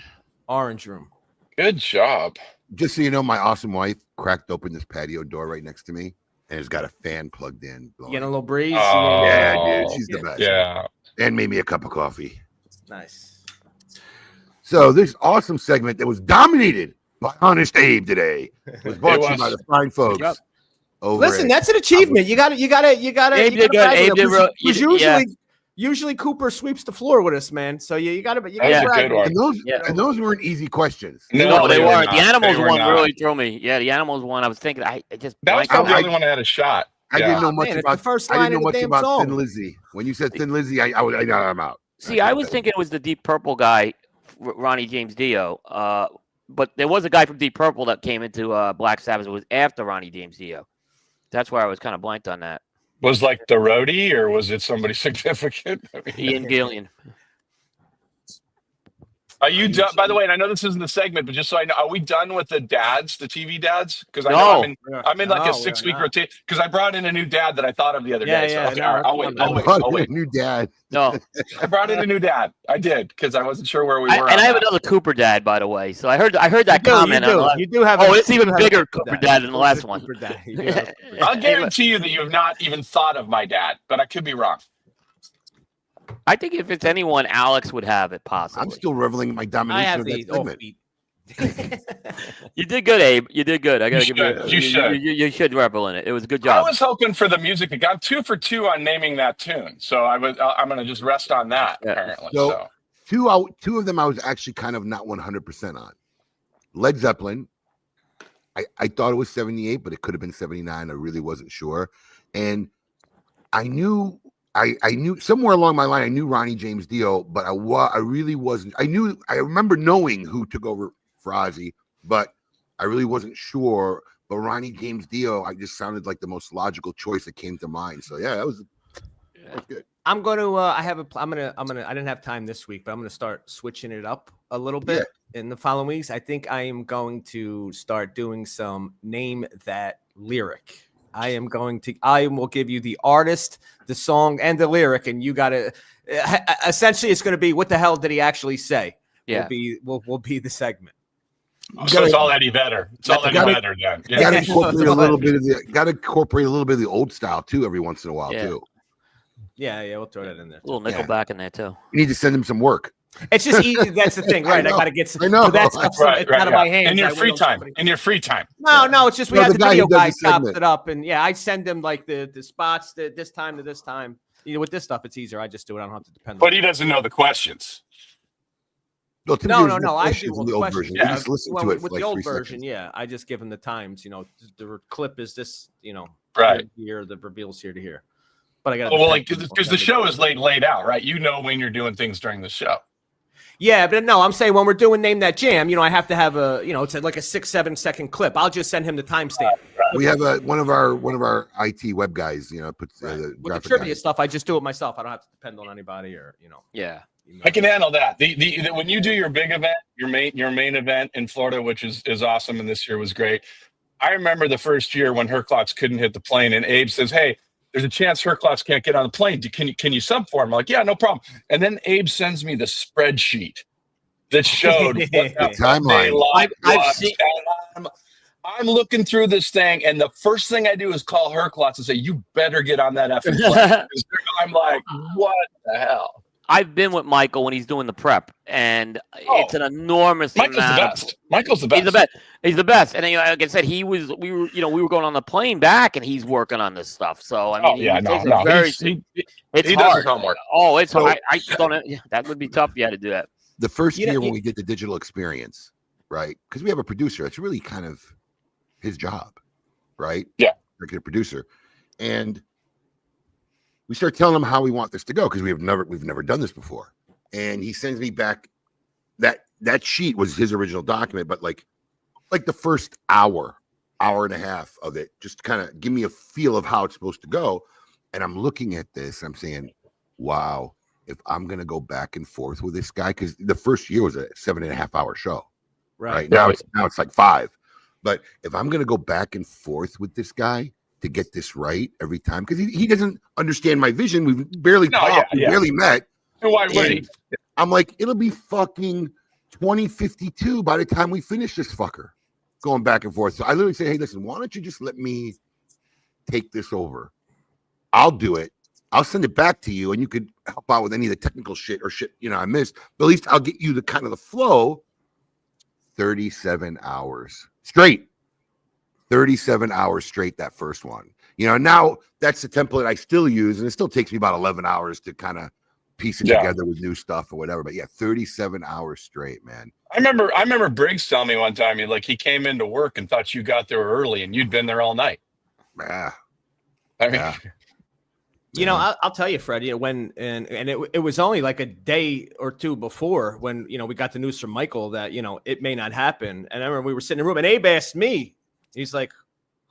Orange Room. Good job. Just so you know, my awesome wife cracked open this patio door right next to me, and it's got a fan plugged in. You getting a little breeze? Oh, Yeah, dude, she's the best. Yeah. And made me a cup of coffee. Nice. So this awesome segment that was dominated by Honest Abe today was brought to you was. by the fine folks. Yep. Over Listen, at- that's an achievement. You got to. Abe did good. Abe did real. Usually Cooper sweeps the floor with us, man. So you got to. That was a good one. and those weren't easy questions. No, they were weren't. not. The animals They were one not. really threw me. Yeah, the animals one. I was thinking. I just. That was blanked probably out. the only one that had a shot. I didn't know Oh, much man, it's about the first I line didn't know of the much damn about song. Thin Lizzy. When you said Thin Lizzy, I'm out. See, I was thinking it was the Deep Purple guy, Ronnie James Dio. But there was a guy from Deep Purple that came into Black Sabbath. It was after Ronnie James Dio. That's where I was kind of blanked on that. Was like the roadie, or was it somebody significant? I mean, Ian Gillian. are you done? By the way, and I know this isn't the segment, but just so I know, are we done with the dads, the TV dads? Because I know I'm in like a 6-week rotation. Because I brought in a new dad that I thought of the other day. So, okay, all right, I'll wait. New dad. No, I brought in a new dad. I did because I wasn't sure where we were. and I have another Cooper dad, by the way. So I heard that comment. You do have. Oh, it's even bigger Cooper dad than the last one. Cooper dad. You do have a Cooper dad. I'll guarantee you that you have not even thought of my dad, but I could be wrong. I think if it's anyone, Alex would have it possibly. I'm still reveling in my I domination have of the that segment. offbeat. You did good, Abe. You did good. I gotta give You should. You should revel in it. It was a good I job. was hoping for the music. I'm 2 for 2 on naming that tune, so I'm going to just rest on that. Yeah. Apparently, So two of them I was actually kind of not 100% on. Led Zeppelin. I thought it was 78, but it could have been 79. I really wasn't sure. And I knew somewhere along my line, I knew Ronnie James Dio, but I really wasn't. I remember knowing who took over for Ozzy, but I really wasn't sure. But Ronnie James Dio, I just sounded like the most logical choice that came to mind. So yeah, that was good. I'm going to. I didn't have time this week, but I'm going to start switching it up a little bit in the following weeks. I think I am going to start doing some name that lyric. I will give you the artist, the song, and the lyric, and you got to. Essentially, it's going to be what the hell did he actually say? Yeah, will be the segment. so it's all Eddie Vedder. It's all Eddie Vedder then. Yeah. Got to incorporate a little bit of the old style too every once in a while too. Yeah, we'll throw that in there. a little Nickelback in there too. You need to send him some work. It's just easy. That's the thing, right? I got to get some. I know. So that's Right, it's out of my hands. In your I free will- time. In your free time. No, it's just we No, had the the guy video who does guy the chops segment. it up, and I send him like the spots this time to this time. With this stuff, it's easier. I just do it. I don't have to depend on. But he doesn't know the questions. No, Tim No. gives the I questions do in the old version. Yeah. You just listen to it for with like the old 3 version. seconds. Yeah, I just give him the times. The clip is this. Right. Here, the reveals here to here. But I got. Well, like because the show is laid out, right? You know when you're doing things during the show. Yeah, but no, I'm saying when we're doing Name That Jam, I have to have it's like a 6-7 second clip. I'll just send him the timestamp. We have one of our IT web guys, puts the With the graphic trivia guys. stuff, I just do it myself. I don't have to depend on anybody or. Yeah. I can handle that. The when you do your big event, your main event in Florida, which is awesome, and this year was great. I remember the first year when Herclots couldn't hit the plane, and Abe says, "Hey, there's a chance Herclots can't get on the plane. Can you sub for him?" I'm like, "Yeah, no problem." And then Abe sends me the spreadsheet that showed what the timeline. I've seen. I'm looking through this thing, and the first thing I do is call Herclots and say, "You better get on that effing plane." I'm like, "What the hell?" I've been with Michael when he's doing the prep, and it's an enormous Michael's the amount best. Michael's the best. He's the best. He's the best. And then, like I said, we were going on the plane back, and he's working on this stuff. So I mean, he does hard. his homework. Oh, it's hard. I don't. That would be tough. You had to do that. The first year when we did the digital experience, right? Because we have a producer. It's really kind of his job, right? Yeah, executive producer, and we start telling him how we want this to go because we've never done this before. And he sends me back that sheet was his original document, but like the first hour and a half of it, just kind of give me a feel of how it's supposed to go. And I'm looking at this, I'm saying, wow, if I'm gonna go back and forth with this guy, because the first year was a 7.5 hour show. Right. Now it's like 5. But if I'm gonna go back and forth with this guy to get this right every time, because he doesn't understand my vision. We've barely talked, barely met. Why would he? I'm like, it'll be fucking 2052 by the time we finish this fucker, going back and forth. So I literally say, hey, listen, why don't you just let me take this over? I'll do it. I'll send it back to you, and you could help out with any of the technical shit I missed. But at least I'll get you the kind of the flow. 37 hours straight. 37 hours straight, that first one. Now that's the template I still use, and it still takes me about 11 hours to kind of piece it together with new stuff or whatever. But 37 hours straight, man. I remember Briggs telling me one time, he came into work and thought you got there early and you'd been there all night. Yeah. I mean, I'll tell you, Fred, when it was only like a day or two before when, we got the news from Michael that, it may not happen. And I remember we were sitting in the room and Abe asked me, he's like,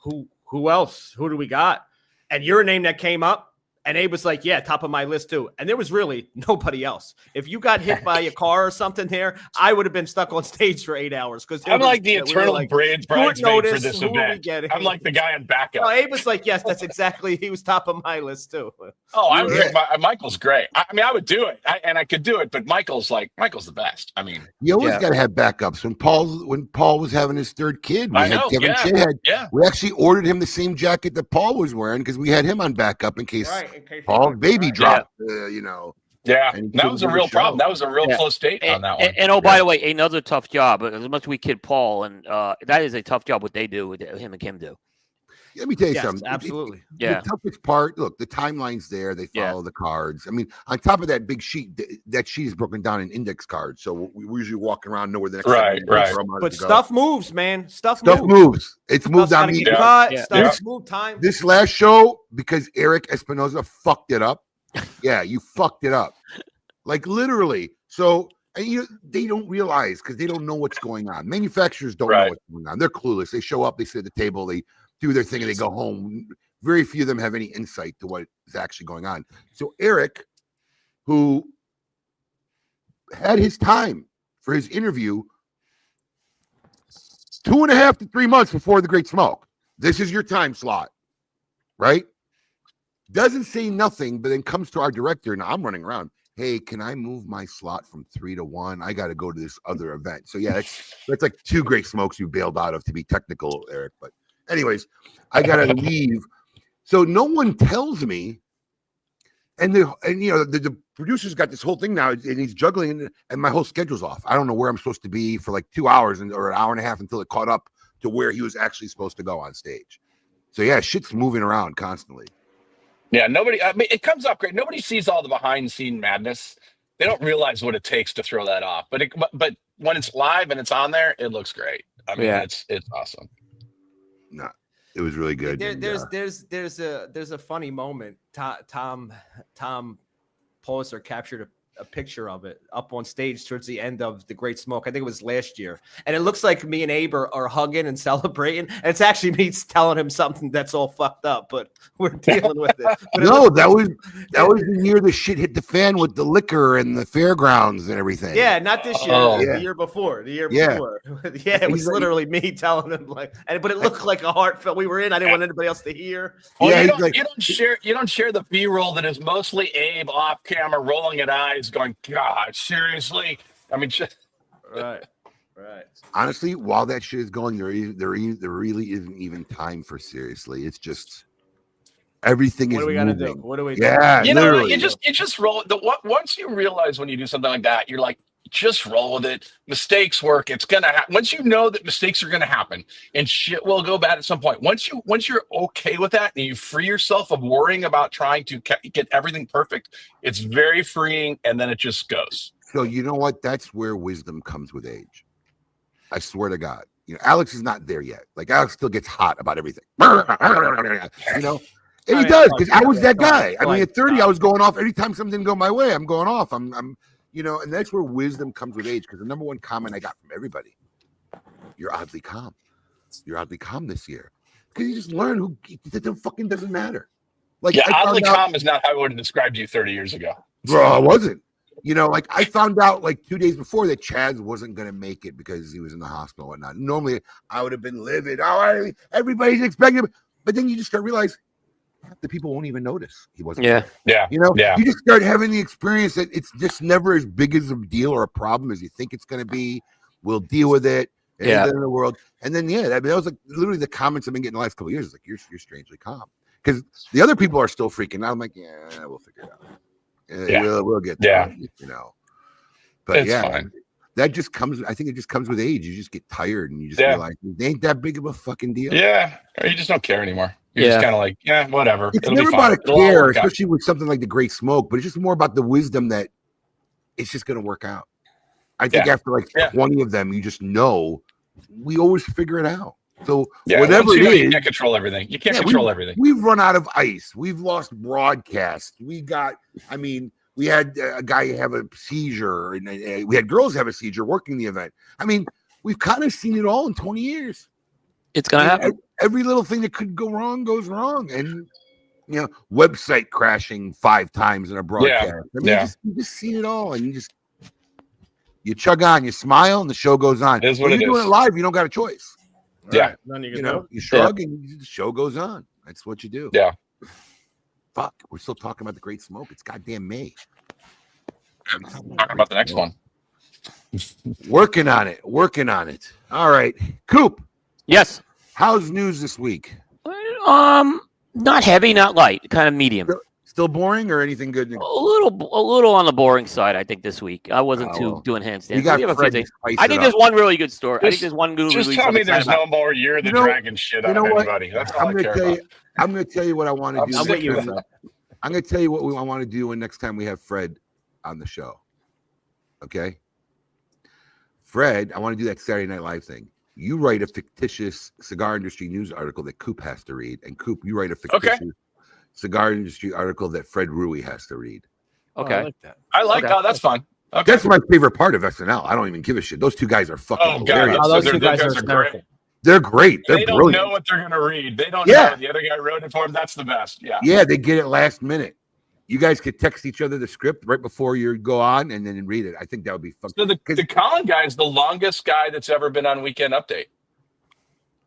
who else? Who do we got? And your name that came up. And Abe was like, yeah, top of my list too. And there was really nobody else. If you got hit by a car or something there, I would have been stuck on stage for 8 hours. Because I'm like the eternal bridesmaid for this event. I'm like the guy on backup. No, Abe was like, yes, that's exactly. He was top of my list too. Oh, Michael's great. I mean, I would do it, and I could do it. But Michael's the best. I mean, you always got to have backups. When Paul was having his third kid, we had Kevin Shea. Yeah, we actually ordered him the same jacket that Paul was wearing because we had him on backup in case. Right. Paul's baby dropped, Yeah, that was a real problem. That was a real close date on that one. And by the way, another tough job. As much as we kid Paul, and that is a tough job what they do, with him and Kim do. Let me tell you something. Absolutely. The toughest part, look, the timeline's there. They follow the cards. I mean, on top of that big sheet, that sheet is broken down in index cards. So we're usually walking around, know where the next right. But stuff moves, man. Stuff moves. It's moved on me. Stuff's moved time. This last show, because Eric Espinoza fucked it up. Yeah, you fucked it up. Like literally. So and they don't realize because they don't know what's going on. Manufacturers don't know what's going on. They're clueless. They show up, they sit at the table, they do their thing, and they go home. Very few of them have any insight to what is actually going on. So Eric, who had his time for his interview 2.5 to 3 months before the Great Smoke. This is your time slot, right? Doesn't say nothing, but then comes to our director, and I'm running around. Hey, can I move my slot from 3 to 1? I got to go to this other event. So yeah, that's like 2 Great Smokes you bailed out of, to be technical, Eric. But anyways, I got to leave. So no one tells me. And the producer's got this whole thing now, and he's juggling, and my whole schedule's off. I don't know where I'm supposed to be for like 2 hours or an hour and a half until it caught up to where he was actually supposed to go on stage. So yeah, shit's moving around constantly. Yeah, it comes up great. Nobody sees all the behind-scene madness. They don't realize what it takes to throw that off. But when it's live and it's on there, it looks great. I mean, it's awesome. No, it was really good. There's a funny moment. Tom Poser captured a picture of it up on stage towards the end of the Great Smoke. I think it was last year, and it looks like me and Abe are hugging and celebrating. And it's actually me telling him something that's all fucked up, but we're dealing with it. But that was the year the shit hit the fan with the liquor and the fairgrounds and everything. Yeah, not this year. The year before. It was literally me telling him but it looked like a heartfelt. We were in. I didn't want anybody else to hear. Well, you don't share the B-roll that is mostly Abe off camera rolling at eyes, going, God, seriously? I mean, right. Honestly, while that shit is going, there really isn't even time for seriously. It's just Everything What is do we gotta moving. do? What do we do? Yeah, You know, literally. you just roll. Once you realize when you do something like that, you're like, just roll with it. Mistakes work. It's gonna happen. Once you know that mistakes are gonna happen and shit will go bad at some point. Once you're okay with that and you free yourself of worrying about trying to get everything perfect, it's very freeing, and then it just goes. So you know what? That's where wisdom comes with age. I swear to God. You know, Alex is not there yet. Like Alex still gets hot about everything. You know, and he does because I was that guy. I mean, at 30, I was going off every time something didn't go my way. I'm going off. I'm you know, and that's where wisdom comes with age. Because the number one comment I got from everybody, you're oddly calm. You're oddly calm this year. Because you just learn that fucking doesn't matter. Like, yeah, oddly calm is not how I would have described you 30 years ago. Bro, I wasn't. You know, like I found out like 2 days before that Chaz wasn't going to make it because he was in the hospital and whatnot. Normally, I would have been livid. Oh, everybody's expecting it. But then you just start realizing the people won't even notice he wasn't. Yeah. Yeah. You know, yeah. you just start having the experience that it's just never as big as a deal or a problem as you think it's going to be. We'll deal with it. Yeah. In the world. And then, yeah, that was like literally the comments I've been getting the last couple of years. It's like, you're strangely calm. Because the other people are still freaking out. I'm like, yeah, we'll figure it out. We'll get there, you know. But it's yeah, fine. that just comes. I think it just comes with age. You just get tired and you just realize it ain't that big of a fucking deal. Yeah, or you just don't care anymore. You're just kind of like, yeah, whatever. It's It'll never be fine. about a care, especially with something like the Great Smoke. But it's just more about the wisdom that it's just going to work out. I think after like 20 of them, you just know we always figure it out. So whatever it is, you can't control everything. You can't control everything. We've run out of ice. We've lost broadcast. We got, I mean, we had a guy have a seizure, and we had girls have a seizure working the event. I mean, we've kind of seen it all in 20 years. It's going to happen. Every little thing that could go wrong goes wrong. And, you know, website crashing 5 times in a broadcast. I mean, you just seen it all. And you chug on, you smile, and the show goes on. It is what when it you're doing is. it live, you don't got a choice. Yeah. You know, you shrug and the show goes on. That's what you do. Yeah. Fuck, we're still talking about the Great Smoke. It's goddamn May. I'm talking about the next one. Working on it. All right. Coop. Yes. How's news this week? Not heavy, not light, kind of medium. Still boring or anything good? A little on the boring side, I think, this week. I wasn't doing handstands. We got have a few Fred things. to spice I think it there's up. one really good story. I think there's one good. Just tell me there's no more Year the Dragon shit out of what? anybody. That's all I'm I gonna care tell about. you. I'm going to tell you what I want to do. I'm with you with that. I'm going to tell you what I want to do when next time we have Fred on the show. Okay, Fred, I want to do that Saturday Night Live thing. You write a fictitious cigar industry news article that Coop has to read, and Coop, you write a fictitious cigar industry article that Fred Rewey has to read. Okay, I like that. I like that. That's fun. Okay. That's my favorite part of SNL. I don't even give a shit. Those two guys are fucking hilarious. Those those two guys are great. hysterical. They're great. They're They don't brilliant. know what they're going to read. They don't know. The other guy wrote it for them. That's the best. Yeah. Yeah, they get it last minute. You guys could text each other the script right before you go on and then read it. I think that would be fun. So the Colin guy is the longest guy that's ever been on Weekend Update.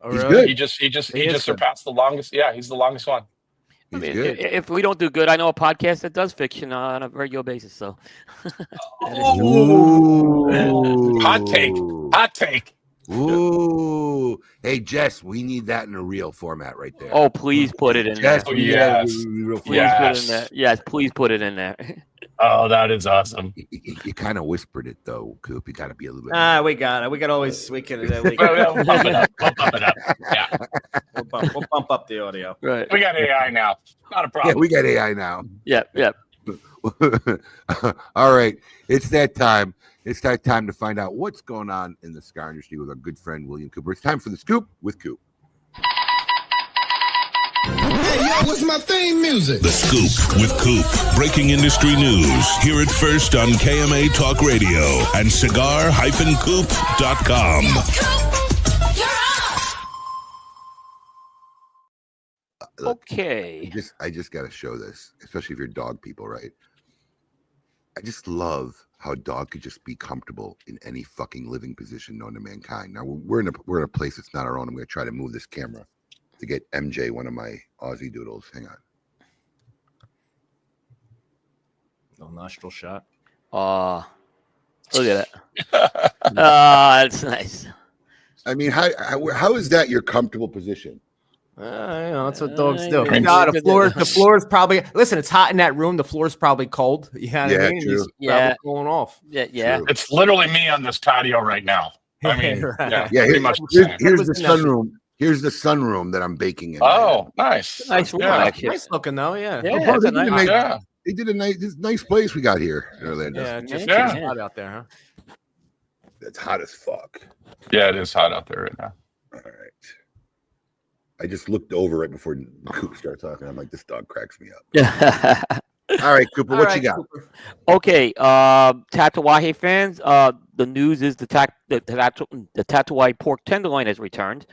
Oh, He's really? good. He just surpassed the longest. Yeah, he's the longest one. I mean, good. if we don't do good, I know a podcast that does fiction on a regular basis. So, Ooh. Hot take. Ooh. Hey, Jess, we need that in a real format right there. oh, please put it in there. Jess, we need that yes. in a real Please format. put it in there. Yes, please put it in there. Oh, that is awesome. You kind of whispered it, though, Coop. You got to be a little bit. We got it. We can always. We can. We'll bump it up. Yeah, We'll bump up the audio. Right. we got AI now. Not a Yeah, problem. we got AI now. Yep. All right. It's that time. It's that time to find out what's going on in the cigar industry with our good friend, William Cooper. It's time for the Scoop with Coop. Hey, yo, what's my theme music? The Scoop with Coop. Breaking industry news. Hear it first on KMA Talk Radio and cigar-coop.com. Okay. I just got to show this, especially if you're dog people, right? I just love how a dog could just be comfortable in any fucking living position known to mankind. Now we're in a place that's not our own. I'm going to try to move this camera to get MJ, one of my Aussie doodles. Hang on. Little nostril shot. Look at that. That's nice. I mean, how is that your comfortable position? That's what dogs do. I mean, The floor is probably. Listen, it's hot in that room. The floor is probably cold. You know what I mean? True. He's probably cooling off. Yeah. True. It's literally me on this patio right now. I mean, Right. pretty much. Here's the sunroom. Here's the sunroom that I'm baking in. Oh, nice. Nice room, Yeah. actually. Nice looking though. Yeah. Yeah, Oh, it's a nice- Yeah. They did this nice place we got here in Orlando. Yeah. Just Yeah. it's hot out there, huh? It's hot as fuck. Yeah, it is hot out there right now. All right. I just looked over right before Coop started talking. I'm like, this dog cracks me up. All right, Cooper, what you got? Cooper. Okay, Tatawahe fans. The news is the Tatawahe pork tenderloin has returned.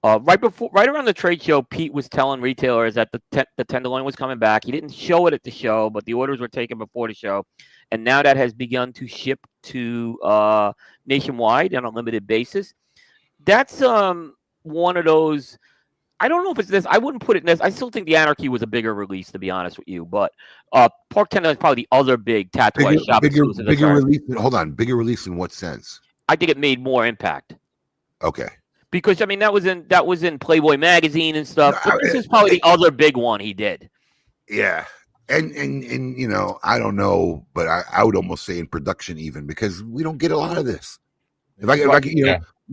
Right around the trade show, Pete was telling retailers that the tenderloin was coming back. He didn't show it at the show, but the orders were taken before the show, and now that has begun to ship to nationwide on a limited basis. That's one of those. I don't know if it's this. I wouldn't put it in this. I still think the Anarchy was a bigger release, to be honest with you. But pork tenderloin is probably the other big Tatawahe shop exclusive. Bigger release. Hold on, bigger release in what sense? I think it made more impact. Okay. Because I mean that was in Playboy magazine and stuff. But this is probably the other big one he did. Yeah. And I don't know, but I would almost say in production even, because we don't get a lot of this. If I could,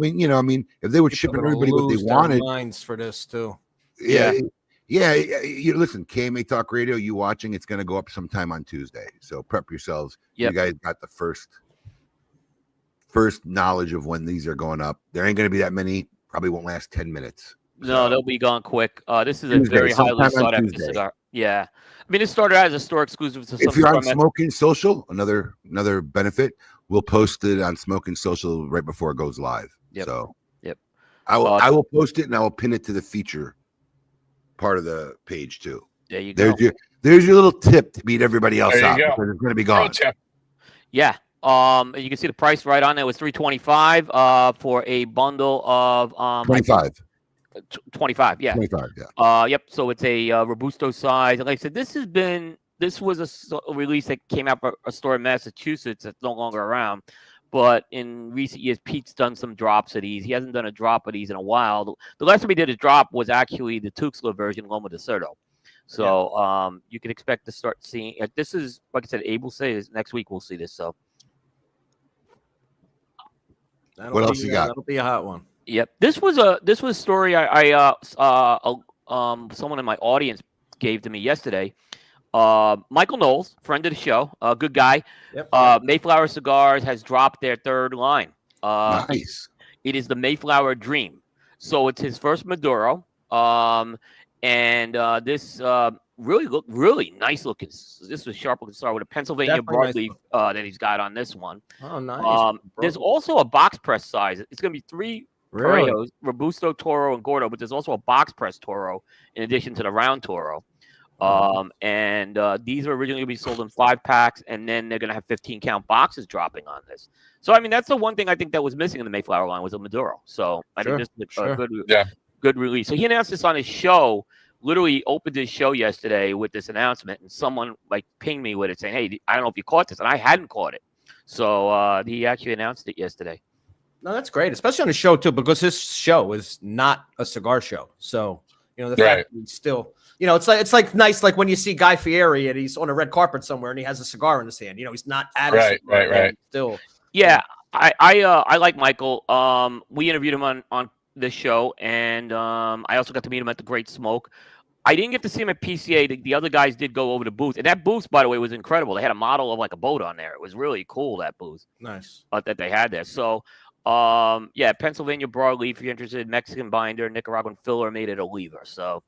if they were shipping everybody what they wanted, minds for this too. Yeah. You listen, KMA Talk Radio, you watching? It's going to go up sometime on Tuesday, so prep yourselves. Yep. You guys got the first knowledge of when these are going up. There ain't going to be that many. Probably won't last 10 minutes. No, they'll be gone quick. This is a very highly sought after cigar. Yeah, I mean, it started out as a store exclusive. To if you're on Smoking Social, another benefit, we'll post it on Smoking Social right before it goes live. Yep. So, yep, I will post it and I will pin it to the feature part of the page too. There you go. There's your little tip to beat everybody else out go. because it's going to be gone. Yeah. You can see the price right on there was $325 for a bundle of 25. 25, yeah. 25, yeah. Yep. So it's a Robusto size. Like I said, this was a release that came out for a store in Massachusetts that's no longer around. But in recent years, Pete's done some drops of these. He hasn't done a drop of these in a while. The last time he did a drop was actually the Tuxla version, Loma de Cerdo. So you can expect to start seeing. This is, like I said, Abe will say this next week. We'll see this. So. What else you got? That'll be a hot one. Yep. This was a story someone in my audience gave to me yesterday. Michael Knowles, friend of the show, a good guy. Yep. Mayflower Cigars has dropped their third line. Nice. It is the Mayflower Dream. So it's his first Maduro. This really nice looking. This was sharp looking cigar with a Pennsylvania broadleaf that he's got on this one. Oh, nice. There's also a box press size. It's going to be 3 Torreos, Robusto, Toro, and Gordo, but there's also a box press Toro in addition to the round Toro. These are originally going to be sold in 5 packs, and then they're going to have 15 count boxes dropping on this. So, I mean, that's the one thing I think that was missing in the Mayflower line was a Maduro. So, I think this is a good release. So, he announced this on his show, literally opened his show yesterday with this announcement, and someone pinged me with it saying, hey, I don't know if you caught this, and I hadn't caught it. So, he actually announced it yesterday. No, that's great, especially on the show too, because this show is not a cigar show. So, the fact that he's still, it's like nice, like when you see Guy Fieri and he's on a red carpet somewhere and he has a cigar in his hand. He's not at a cigar, right. Still, yeah. I like Michael. We interviewed him on this show, and I also got to meet him at the Great Smoke. I didn't get to see him at PCA. The other guys did go over the booth, and that booth, by the way, was incredible. They had a model of a boat on there. It was really cool, that booth. Nice. That they had there. So. Pennsylvania broadleaf, if you're interested, Mexican binder, Nicaraguan filler made it a lever. So,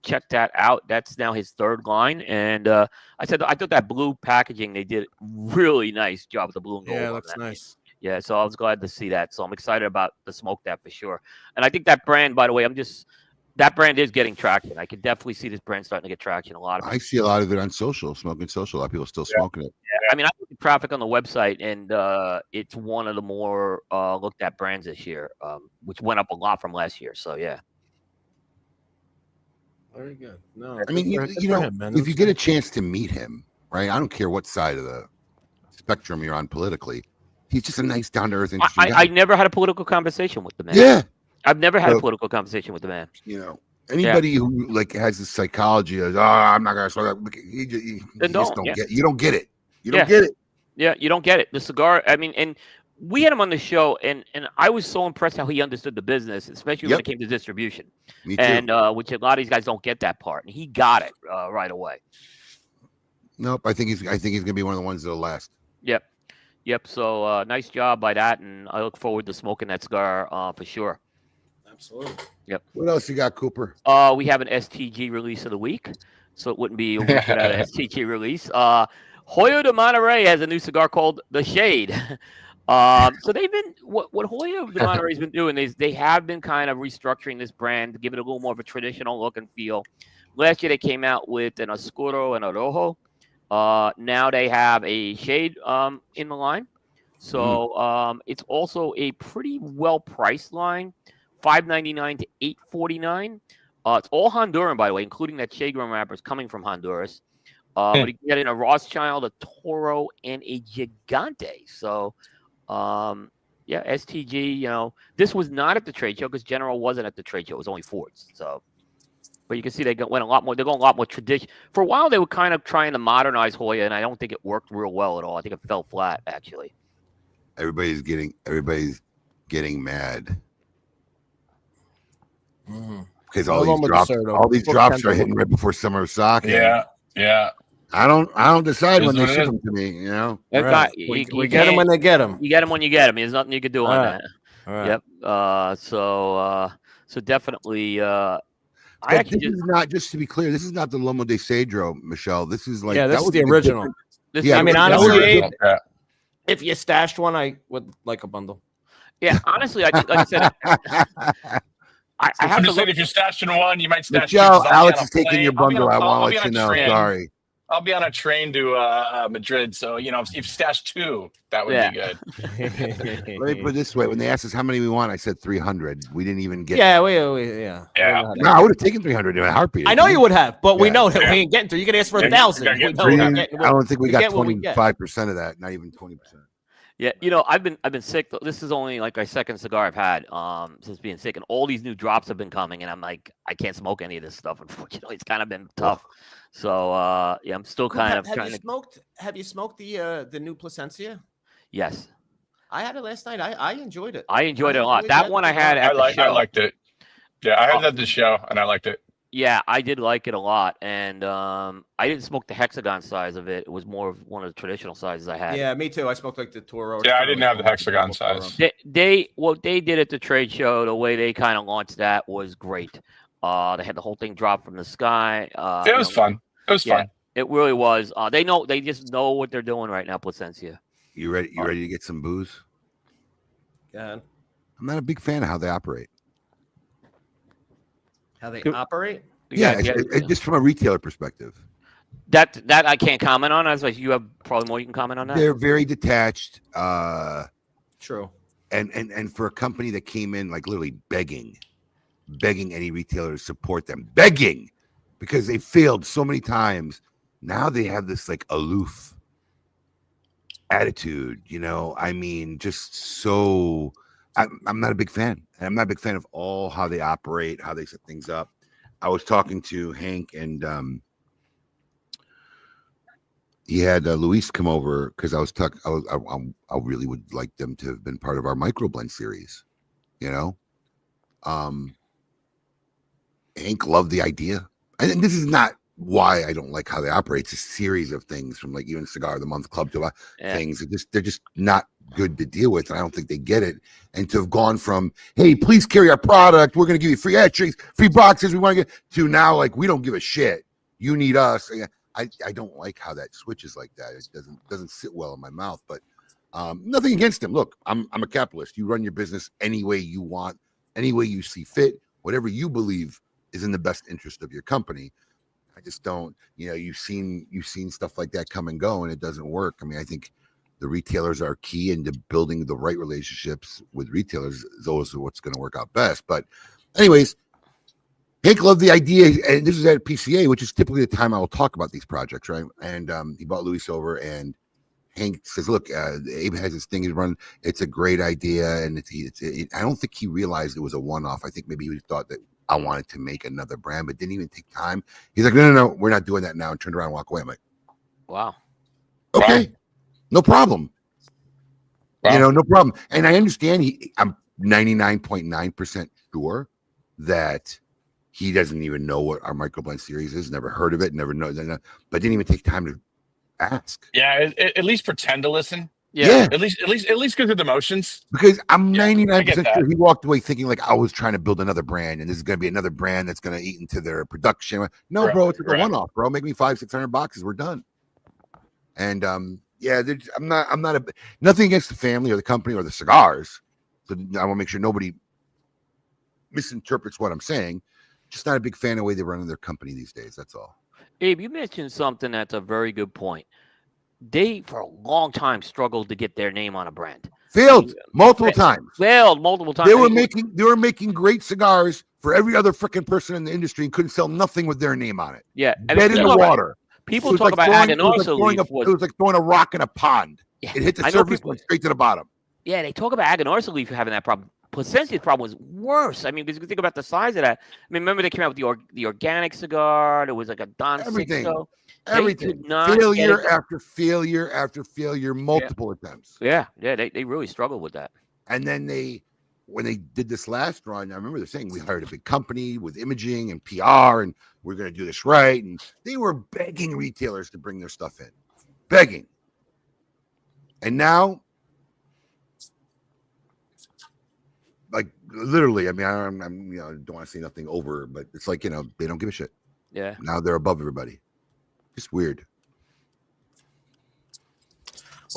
check that out. That's now his third line. And I thought that blue packaging, they did a really nice job with the blue and gold. Yeah, looks nice. Yeah, so I was glad to see that. So I'm excited about the smoke that for sure. And I think that brand, by the way, that brand is getting traction. I can definitely see this brand starting to get traction. I see a lot of it on Smoking Social. A lot of people still smoking it. Yeah, I mean, I look at traffic on the website, and it's one of the more looked at brands this year, which went up a lot from last year. So, yeah. Very good. No, I mean, if you get a chance to meet him, right? I don't care what side of the spectrum you're on politically. He's just a nice, down to earth, interesting guy. I never had a political conversation with the man. Yeah. I've never had a political conversation with the man. You know, anybody who like has the psychology of, I'm not gonna smoke that. You just don't get. You don't get it. You don't get it. Yeah, you don't get it. The cigar. I mean, and we had him on the show, and I was so impressed how he understood the business, especially when it came to distribution. Me too. And which a lot of these guys don't get that part, and he got it right away. Nope, I think he's gonna be one of the ones that'll last. Yep. So nice job by that, and I look forward to smoking that cigar for sure. Absolutely. Yep. What else you got, Cooper? We have an STG release of the week, so it wouldn't be a week without an STG release. Hoyo de Monterrey has a new cigar called The Shade. So they've been what Hoyo de Monterrey's been doing is they have been kind of restructuring this brand to give it a little more of a traditional look and feel. Last year they came out with an Oscuro and a Rojo. Now they have a Shade in the line. So it's also a pretty well priced line, $5.99 to $8.49. It's all Honduran, by the way, including that Shade Grown wrapper is coming from Honduras. But you can get in a Rothschild, a Toro, and a Gigante. So, STG, you know, this was not at the trade show because General wasn't at the trade show. It was only Ford's. So, but you can see went a lot more. They're going a lot more tradition. For a while, they were kind of trying to modernize Hoya, and I don't think it worked real well at all. I think it fell flat, actually. Everybody's getting mad. Because all these drops are hitting right before summer of sake. Yeah. I don't decide when they ship them to me. You know, we get them when they get them. You get them when you get them. There's nothing you can do on that. All right. Yep. So definitely. This is not, just to be clear, this is not the Lomo de Cedro, Michelle. This is like this is the original. I mean, honestly, if you stashed one, I would like a bundle. Yeah, honestly, I think, like I said, I have to say if you're stashing one, you might stash Michelle, two. Alex is taking your bundle. I want to let you know. Sorry. I'll be on a train to Madrid, so you know if you stash two, that would be good. Let me put it this way: when they asked us how many we want, I said 300. We didn't even get. Yeah. No, I would have taken 300 in a heartbeat. I know you would have, but we know that we ain't getting through. You can ask for 1,000. I don't think we got 25% of that. Not even 20%. Yeah, you know, I've been sick. This is only like my second cigar I've had since being sick, and all these new drops have been coming, and I'm like, I can't smoke any of this stuff. Unfortunately, it's kind of been tough. So I'm still kind of trying to. Have you smoked the new Plasencia? Yes, I had it last night. I enjoyed it. I enjoyed it a lot. That one I had at the show. I liked it. Yeah, I had it at the show, and I liked it. Yeah, I did like it a lot, and I didn't smoke the hexagon size of it. It was more of one of the traditional sizes I had. Yeah, me too. I smoked like the Toro. Yeah, I didn't have the hexagon size. What they did at the trade show, the way they kind of launched that was great. They had the whole thing drop from the sky. It was fun. It was fun. It really was. They just know what they're doing right now, Plasencia. You ready? You ready to get some booze? Yeah. I'm not a big fan of how they operate. How they operate? Yeah, just from a retailer perspective. That I can't comment on. I was like, you have probably more you can comment on that. They're very detached. True. And for a company that came in like literally begging any retailer to support them, begging because they failed so many times. Now they have this like aloof attitude, you know. I mean, just so I'm not a big fan. And I'm not a big fan of all how they operate, how they set things up. I was talking to Hank, and he had Luis come over because I really would like them to have been part of our microblend series, you know. Hank loved the idea, and this is not why I don't like how they operate. It's a series of things from like even Cigar of the Month Club to things. They're just not good to deal with, and I don't think they get it. And to have gone from, hey, please carry our product, we're going to give you free etchings, free boxes, we want to get, to now like we don't give a shit, you need us. I don't like how that switches like that. It doesn't sit well in my mouth. But nothing against them. Look, I'm a capitalist. You run your business any way you want, any way you see fit, whatever you believe is in the best interest of your company. I just don't, you know, you've seen stuff like that come and go, and it doesn't work. I mean, I think the retailers are key into building the right relationships with retailers. Those are what's going to work out best. But anyways, Hank loved the idea, and this is at PCA, which is typically the time I will talk about these projects, right? And he brought Luis over, and Hank says, "Look, Abe has this thing he's running. It's a great idea, and I don't think he realized it was a one-off. I think maybe he thought that I wanted to make another brand, but didn't even take time. He's like, no, we're not doing that now," and turned around and walked away. I'm like, Wow. okay, no problem. Wow. No problem. And I understand. I'm 99.9% sure that he doesn't even know what our microblend series is. Never heard of it. Never know. But didn't even take time to ask. Yeah, at least pretend to listen. Yeah. At least go through the motions. Because I'm Yeah, 99% sure he walked away thinking like I was trying to build another brand and this is going to be another brand that's going to eat into their production. No, bro, it's like a one-off, bro. Make me 500-600 boxes. We're done. And I'm not nothing against the family or the company or the cigars. So I want to make sure nobody misinterprets what I'm saying. Just not a big fan of the way they're running their company these days. That's all. Abe, you mentioned something that's a very good point. They, for a long time, struggled to get their name on a brand. Failed multiple times. They were making great cigars for every other freaking person in the industry and couldn't sell nothing with their name on it. Yeah, dead in the water. People talk about Aganorsa leaf. It was like throwing a rock in a pond. Yeah, it hit the surface and went straight to the bottom. Yeah, they talk about Aganorsa leaf having that problem. Placencia's problem was worse. I mean, because you think about the size of that. I mean, remember they came out with the organic cigar. There was like a Don Sixto. Everything. Failure after failure after failure, multiple attempts. Yeah, they really struggled with that. And then when they did this last run, I remember they're saying we hired a big company with imaging and PR, and we're going to do this right. And they were begging retailers to bring their stuff in, begging. And now, like literally, I mean, I'm don't want to say nothing over, but it's like they don't give a shit. Yeah. Now they're above everybody. Just weird.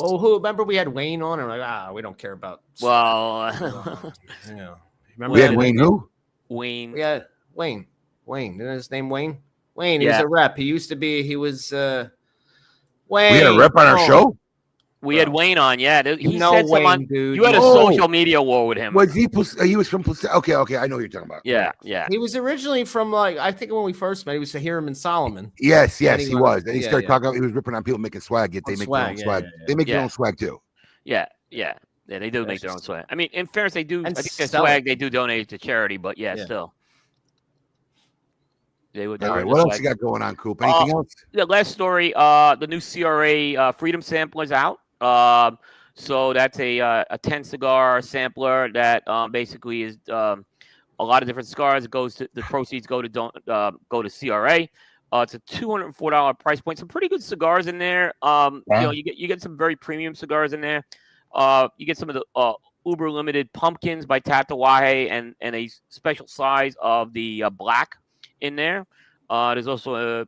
Oh, remember we had Wayne on, and like, we don't care about. Well, remember we had Wayne who? Wayne. Yeah, Wayne. Isn't his name Wayne? Wayne. He was a rep. He used to be. He was Wayne. We had a rep on our show. We had Wayne on, yeah. He said Wayne, dude. You had a social media war with him. Was he? He was from. Okay. I know what you're talking about. Yeah. He was originally from I think when we first met, he was Hiram and Solomon. Yes, he was. Then he started talking. He was ripping on people making swag. Yet they make their own swag. Yeah. They make their own swag too. Yeah. They do make their own swag. I mean, in fairness, they do. I think their sell swag they do donate to charity, but still. They would. All right. What else you got going on, Coop? Anything else? The last story. The new CRA Freedom sampler is out. So that's a 10 cigar sampler that basically is a lot of different cigars. The proceeds go to CRA. It's a $204 price point. Some pretty good cigars in there. You get some very premium cigars in there. You get some of the uber limited pumpkins by Tatawahe and a special size of the black in there. There's also a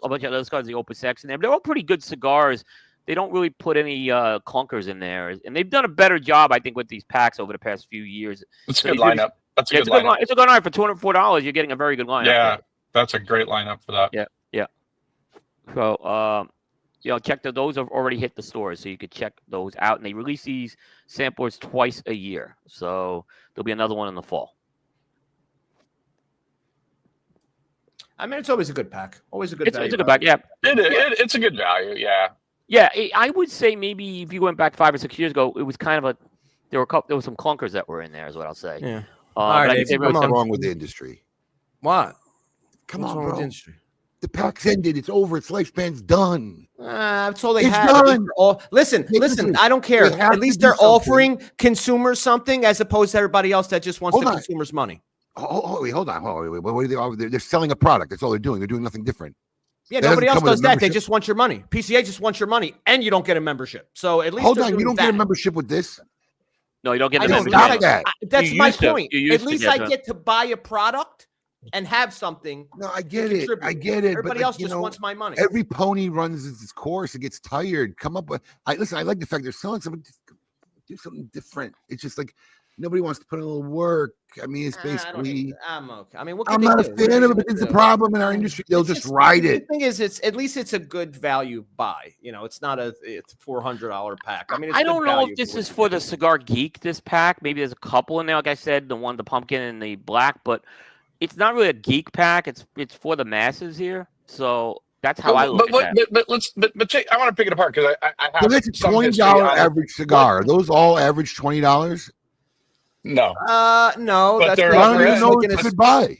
bunch of other cigars, the Opus X in there. But they're all pretty good cigars. They don't really put any clunkers in there, and they've done a better job, I think, with these packs over the past few years. It's a good lineup. That's a good lineup. It's a good lineup for $204. You're getting a very good lineup. Yeah, that's a great lineup for that. Yeah. So, check those have already hit the stores, so you could check those out. And they release these samplers twice a year, so there'll be another one in the fall. I mean, it's always a good pack. Always a good. It's a good pack. Yeah, it's a good value. Yeah. Yeah, I would say maybe if you went back 5 or 6 years ago, it was kind of there were some clunkers that were in there, is what I'll say. Yeah. What's wrong with the industry? What? What's wrong with the industry? The pack's ended. It's over. Its lifespan's done. That's all they it's have. Done. Listen. I don't care. At least they're offering consumers something as opposed to everybody else that just wants the consumers' money. Hold on. What are they? They're selling a product. That's all they're doing. They're doing nothing different. Yeah, nobody else does that. They just want your money. PCA just wants your money, and you don't get a membership. So at least hold on, you don't get a membership with this. No, you don't get a membership. That's my point. At least I get to buy a product and have something. No, I get it. Everybody else just wants my money. Every pony runs its course. It gets tired. Come up with. I like the fact they're selling something. Do something different. It's just like nobody wants to put in a little work. I mean, it's basically. I'm okay. I mean, I'm not a fan of it, but it's a problem in our industry. They'll just ride it. The thing is, at least it's a good value buy. It's not it's $400 pack. I mean, I don't know if this is for the cigar geek. This pack, maybe there's a couple in there. Like I said, the pumpkin and the black, but it's not really a geek pack. It's for the masses here. So That's how I look at that. But Jake, I want to pick it apart because I have. So that's a $20 average cigar. Are those all average $20? No. No, But that's they're- I don't even Right. know it's a good buy.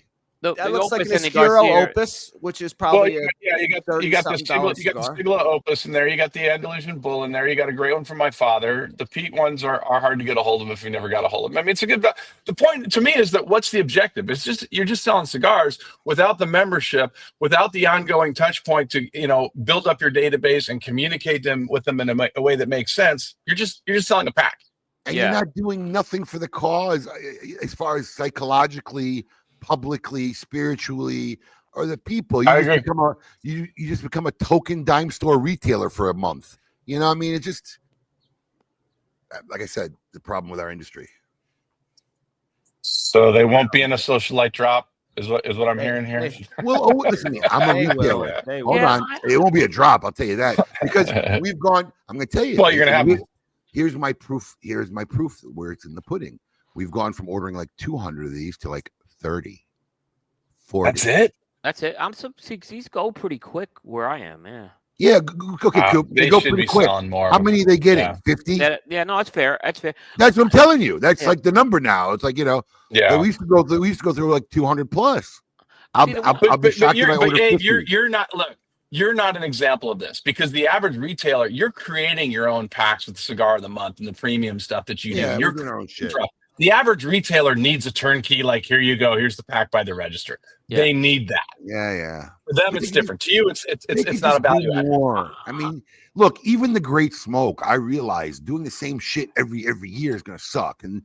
that looks like an Opus and the Oscuro Garcia. Opus, which is Well, probably you got the $30-something Sigla Opus in there. You got the Andalusian Bull in there. You got a great one from my father. The peat ones are hard to get a hold of if you never got a hold of them. I mean, it's a good. The point to me is that what's the objective? It's just you're just selling cigars without the membership, without the ongoing touch point to build up your database and communicate them with them in a way that makes sense. You're just selling a pack. And you're not doing nothing for the cause as far as psychologically, publicly, spiritually, or the people. You just become a token dime store retailer for a month. You know what I mean? It's just, like I said, the problem with our industry. So they won't be in a socialite drop is what I'm hearing here. Well, listen, I'm a retailer. Hold on. It won't be a drop, I'll tell you that. Because we've gone, I'm going to tell you. Well, you're going to have... Here's my proof where it's in the pudding. We've gone from ordering like 200 of these to like 30, 40. That's it. These go pretty quick where I am. Yeah. Yeah. Okay, Coop. They go pretty quick. More. How many are they getting? 50? Yeah. No, that's fair. That's fair. That's what I'm telling you. That's like the number now. It's like, Yeah. We used to go through like 200 plus. I'll be shocked if I order 50. You're not an example of this because the average retailer, you're creating your own packs with the cigar of the month and the premium stuff that you do. You're doing our own shit. The average retailer needs a turnkey. Like, here you go. Here's the pack by the register. Yeah. They need that. Yeah. For them, it's different. To you, it's not a value add. I mean, look, even the great smoke, I realize doing the same shit every year is going to suck. And,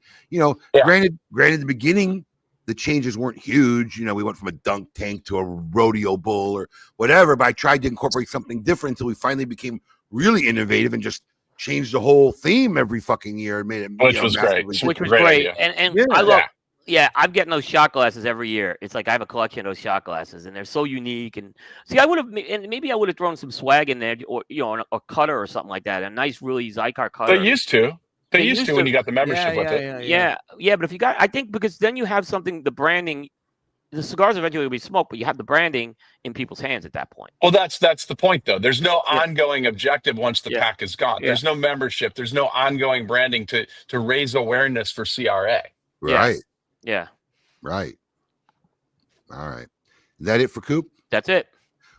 granted, the beginning, the changes weren't huge. We went from a dunk tank to a rodeo bull or whatever, but I tried to incorporate something different until we finally became really innovative and just changed the whole theme every fucking year and made it, which was great. Which was great. And I love, I'm getting those shot glasses every year. It's like I have a collection of those shot glasses and they're so unique. And see, maybe I would have thrown some swag in there or, a cutter or something like that. A nice, really Zycar cutter. They used to when you got the membership with it. Yeah. But if you got, I think because then you have something, the branding, the cigars eventually will be smoked, but you have the branding in people's hands at that point. Well, that's the point, though. There's no ongoing objective once the pack is gone. There's no membership. There's no ongoing branding to raise awareness for CRA. Right. Yes. Yeah. Right. All right. Is that it for Coop? That's it.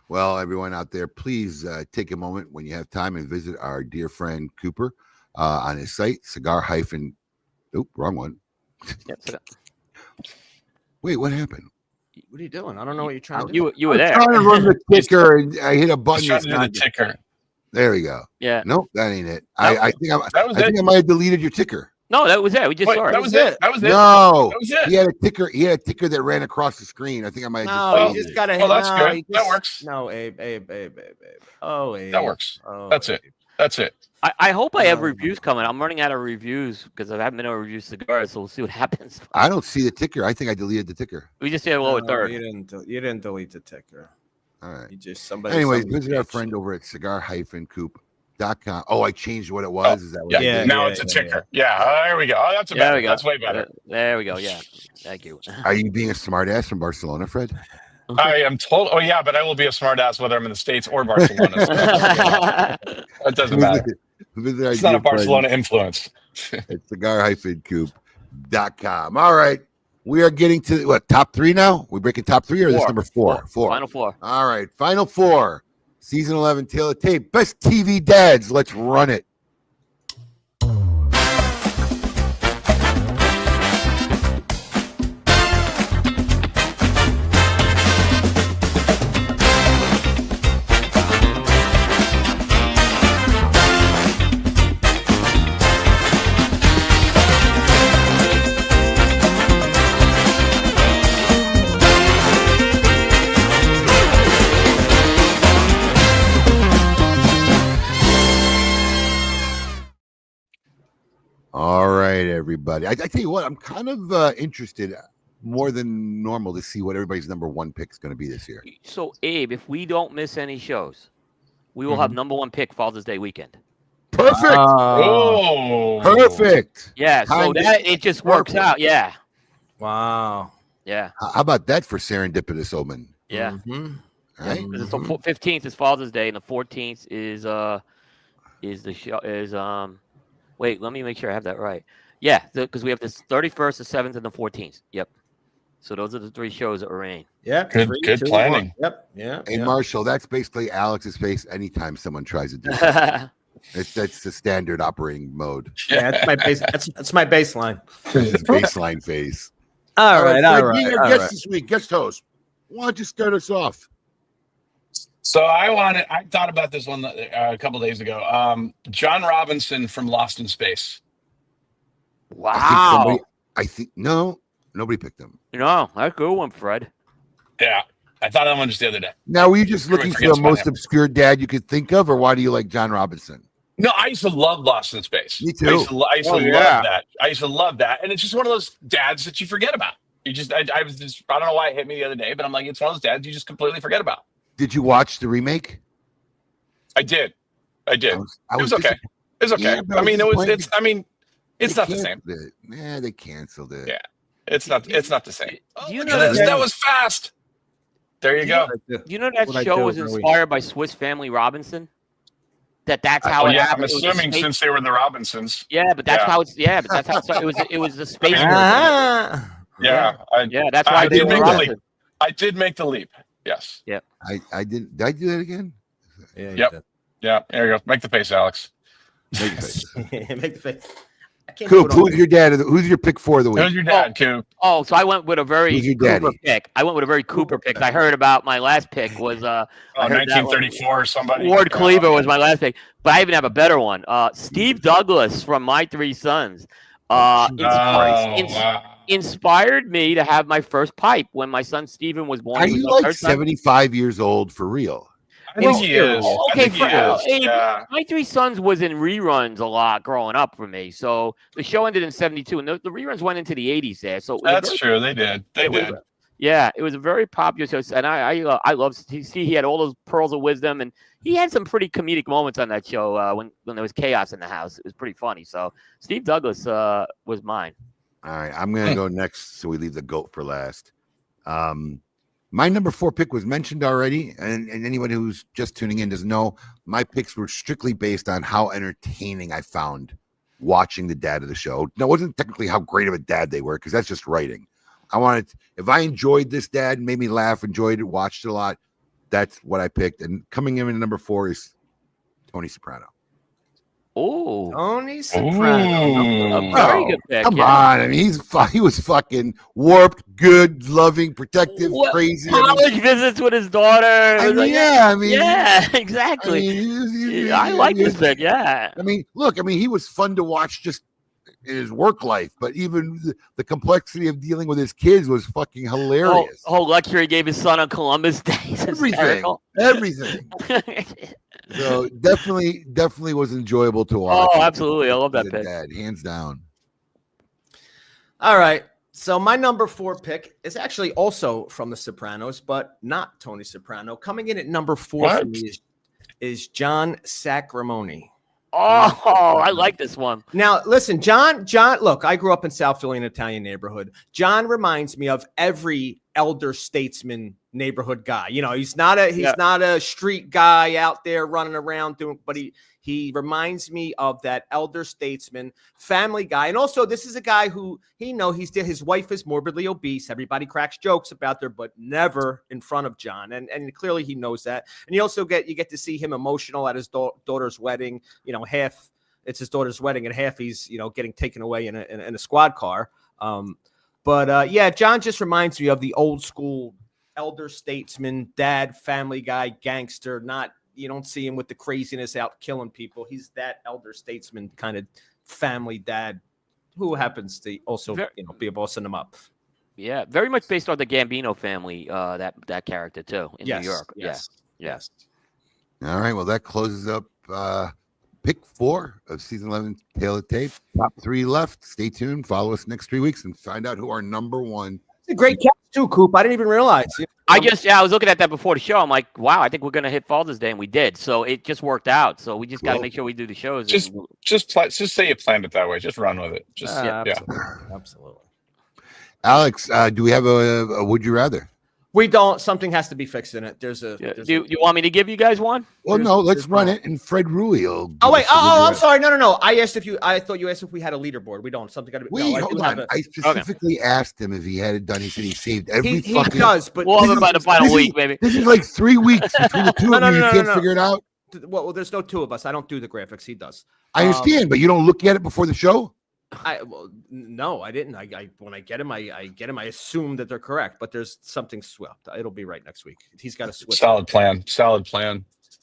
Well, everyone out there, please take a moment when you have time and visit our dear friend Cooper on his site, wrong one. Wait, what happened? What are you doing? I don't know what you're trying to do. You were there. Trying to run the ticker and I hit a button. Trying to do the ticker. There we go. Yeah. Nope, that ain't it. I think I might have deleted your ticker. No, that was it. We just saw it. That was it. No, that was it. He had a ticker that ran across the screen. I think I might have No, you just gotta hit. That's good. That works. No, Abe. Oh, Abe. That works. Oh, That's it. That's it. I hope I have reviews coming. I'm running out of reviews because I haven't been able to review cigars, so we'll see what happens. I don't see the ticker. I think I deleted the ticker. We just did a lower third. You didn't delete the ticker. All right. You just somebody. Anyways, visit our friend over at cigar-coop.com. Oh, I changed what it was. Is that what? Now it's a ticker. Yeah. There we go. Oh, that's better. That's way better. There we go. Yeah. Thank you. Are you being a smartass from Barcelona, Fred? I am told. Oh yeah, but I will be a smartass whether I'm in the States or Barcelona. So that doesn't matter. It's not a Barcelona influence. It's cigar-coop.com. All right. We are getting to top 3 now? We're breaking top 3 or this number 4? Final 4. All right. Final 4. Season 11 Tale of Tape. Best TV dads. Let's run it. All right, everybody. I tell you what, I'm kind of interested more than normal to see what everybody's number 1 pick is going to be this year. So, Abe, if we don't miss any shows, we will have number 1 pick Father's Day weekend. Perfect. Perfect. Yeah. So that it just works out. Yeah. Wow. Yeah. How about that for serendipitous omen? Yeah. All All right. Because it's the 15th is Father's Day, and the 14th is the show is Wait, let me make sure I have that right. Yeah, because we have this 31st, the 7th, and the 14th. Yep. So those are the 3 shows that we're in. Yeah, Good planning. Yep. Yeah. Hey, Marshall, that's basically Alex's face anytime someone tries to do that. That's the standard operating mode. Yeah, that's my base. That's my baseline. His baseline face. All right. Being our guest this week, guest host. Why don't you start us off? So I thought about this one a couple days ago. John Robinson from Lost in Space. Wow. I think nobody picked him. No, that's a good one, Fred. Yeah, I thought that one just the other day. Now, were you just looking for forgets the about most him. obscure dad you could think of, or why do you like John Robinson? No, I used to love Lost in Space. Me too. I used to love yeah. that. I used to love that, and it's just one of those dads that you forget about. I don't know why it hit me the other day, but I'm like, it's one of those dads you just completely forget about. Did you watch the remake? I did. It was okay. disappointed. It was okay. Yeah, but I mean, disappointed. It's not the same. Yeah, they canceled it. Yeah, it's not the same. Do you Look know at this. that- That was fast. There you go. You know that What I show do was every week. inspired by Swiss Family Robinson? That's how it Yeah, I'm happened. It was a assuming space- since they were the Robinsons. Yeah, but that's Yeah. how it's. Yeah, but that's how it was the space. version. Yeah, Yeah, that's why I they did were make the Robinson. leap. I did make the leap. Yes. I didn't. Did I do that again? Yeah. Yep. Yeah. There you go. Make the face, Alex. Make the face. Make the face. I can't Coop, do it on who's your dad? Who's your pick for the week? Who's your dad, Coop? Oh, so I went with a very Who's your Cooper daddy? pick. I went with a very Cooper pick. I heard about my last pick was I heard that one. 1934 or somebody. Ward Cleaver was my last pick, but I even have a better one. Steve Douglas from My 3 Sons. Inspired me to have my first pipe when my son Steven was born. Are He was you my like first son. 75 years old for real? I think he is. Okay, I think he is. Yeah. My 3 Sons was in reruns a lot growing up for me. So the show ended in 72, and the reruns went into the 80s there. So it was That's true. They did. They did. Yeah, it was a very popular show, and I love. He had all those pearls of wisdom, and he had some pretty comedic moments on that show when there was chaos in the house. It was pretty funny. So Steve Douglas was mine. All right, I'm gonna go next, so we leave the goat for last. My number 4 pick was mentioned already, and anyone who's just tuning in doesn't know, my picks were strictly based on how entertaining I found watching the dad of the show. Now, it wasn't technically how great of a dad they were, because that's just writing. I wanted, if I enjoyed this dad, made me laugh, enjoyed it, watched it a lot, that's what I picked. And coming in at number 4 is Tony Soprano. Oh, Tony Soprano. a very good pick. Come on, I mean, he was fucking warped, good, loving, protective, crazy. College visits with his daughter. Yeah, exactly. I like this pick. Yeah. I mean, look, he was fun to watch just in his work life, but even the complexity of dealing with his kids was fucking hilarious. Whole lecture he gave his son on Columbus Day. Everything. So definitely was enjoyable to watch. Oh, absolutely. I love that pick. Dad, hands down. All right. So my number 4 pick is actually also from The Sopranos, but not Tony Soprano. Coming in at number 4 for me is John Sacramone. Oh, I like this one. Now, listen, John, look, I grew up in South Philly, an Italian neighborhood. John reminds me of every elder statesman neighborhood guy. You know, he's not a street guy out there running around doing, but he reminds me of that elder statesman, family guy. And also, this is a guy who his wife is morbidly obese. Everybody cracks jokes about her, but never in front of John. And clearly he knows that. And you also get to see him emotional at his daughter's wedding. You know, half it's his daughter's wedding and half he's, getting taken away in a squad car. But John just reminds me of the old school elder statesman, dad, family guy, gangster. You don't see him with the craziness out killing people. He's that elder statesman kind of family dad who happens to also be bossing them up. Yeah, very much based on the Gambino family, that character too in New York. Yes. All right, well, that closes up pick 4 of season 11 Tale of Tape. Top 3 left. Stay tuned. Follow us next 3 weeks and find out who our number 1. It's a great catch too, Coop. I didn't even realize. I was looking at that before the show. I'm like, wow, I think we're gonna hit Father's Day, and we did. So it just worked out. So we just got to make sure we do the shows. Just say you planned it that way. Just run with it. Absolutely. Alex, do we have a would you rather? We don't. Something has to be fixed in it. There's a. Do you want me to give you guys one? Well, no, let's run it, and Fred Rewey will. Oh wait! I'm sorry. No. I thought you asked if we had a leaderboard. We don't. Something got to be. Wait, hold on. I specifically asked him if he had it done. He said he saved every fucking. He does, but we'll have it by the final week, maybe. This is like 3 weeks between the two of you. You can't figure it out. Well, there's no two of us. I don't do the graphics. He does. I understand, but you don't look at it before the show. No, I didn't. I when I get him, I get him. I assume that they're correct, but there's something swapped. It'll be right next week. He's got to switch. Solid plan.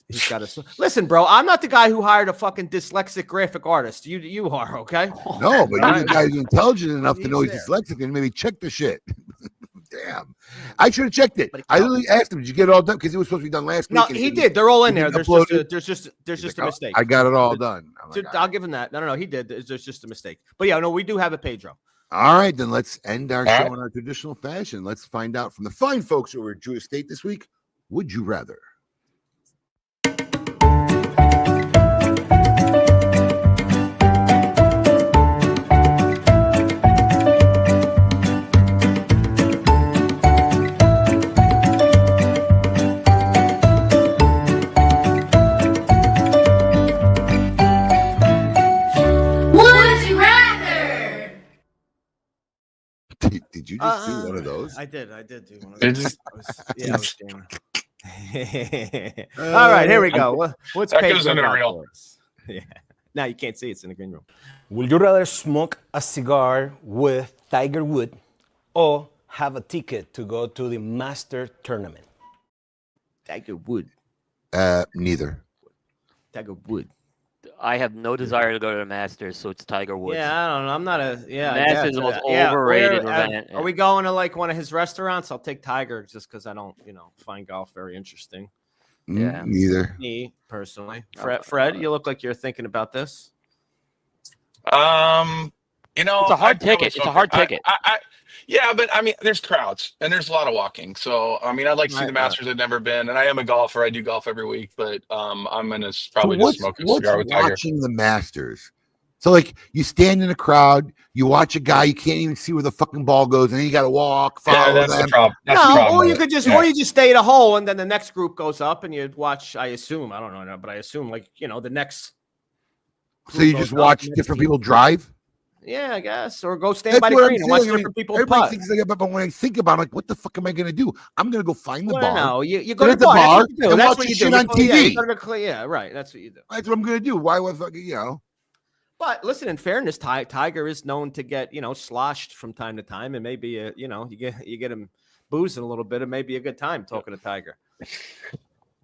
He's got to listen, bro. I'm not the guy who hired a fucking dyslexic graphic artist. You are, okay? No, but you're the guy who's intelligent enough to know he's dyslexic and maybe check the shit. Damn, I should have checked it. I literally asked him, "Did you get it all done?" Because it was supposed to be done last week. No, he did. They're all in there. There's just a mistake. I got it all done. I'll give him that. No, he did. There's just a mistake. But yeah, no, we do have a Pedro. All right, then let's end our show in our traditional fashion. Let's find out from the fine folks over at Jewish State this week. Would you rather? Did you just do one of those? I did do one of those. I was gaming. All right, here we go. What's that goes into real? Yeah. Now you can't see it's in the green room. Would you rather smoke a cigar with Tiger Woods or have a ticket to go to the Master Tournament? Tiger Woods. Neither. Tiger Woods. I have no desire to go to the Masters, so it's Tiger Woods. Yeah, I don't know. I'm not a Masters is the most overrated event. Are we going to like one of his restaurants? I'll take Tiger just because I don't, find golf very interesting. Yeah, neither. Me personally, Fred, you look like you're thinking about this. It's a hard ticket. It's a hard ticket. Yeah, but I mean, there's crowds and there's a lot of walking. So, I mean, I'd like to see the Masters. I've never been, and I am a golfer. I do golf every week, but I'm gonna probably just smoke a cigar with Tiger. Watching the Masters, so like you stand in a crowd, you watch a guy, you can't even see where the fucking ball goes, and then you got to walk. Follow that's them. the problem. Or you could just, or you just stay at a hole, and then the next group goes up, and you'd watch. I assume, I don't know, but I assume like the next. So you just watch different people drive. Yeah, I guess. Or go stand by the green and watch different people putt. Thinks like, but when I think about it, like, what the fuck am I going to do? I'm going to go find the bar. No, you go to the bar. That's what you do. On TV. Yeah, right. That's what you do. That's what I'm going to do. Why would fucking, But listen, in fairness, Tiger is known to get, sloshed from time to time. And maybe, you get him boozing a little bit. It may be a good time talking to Tiger.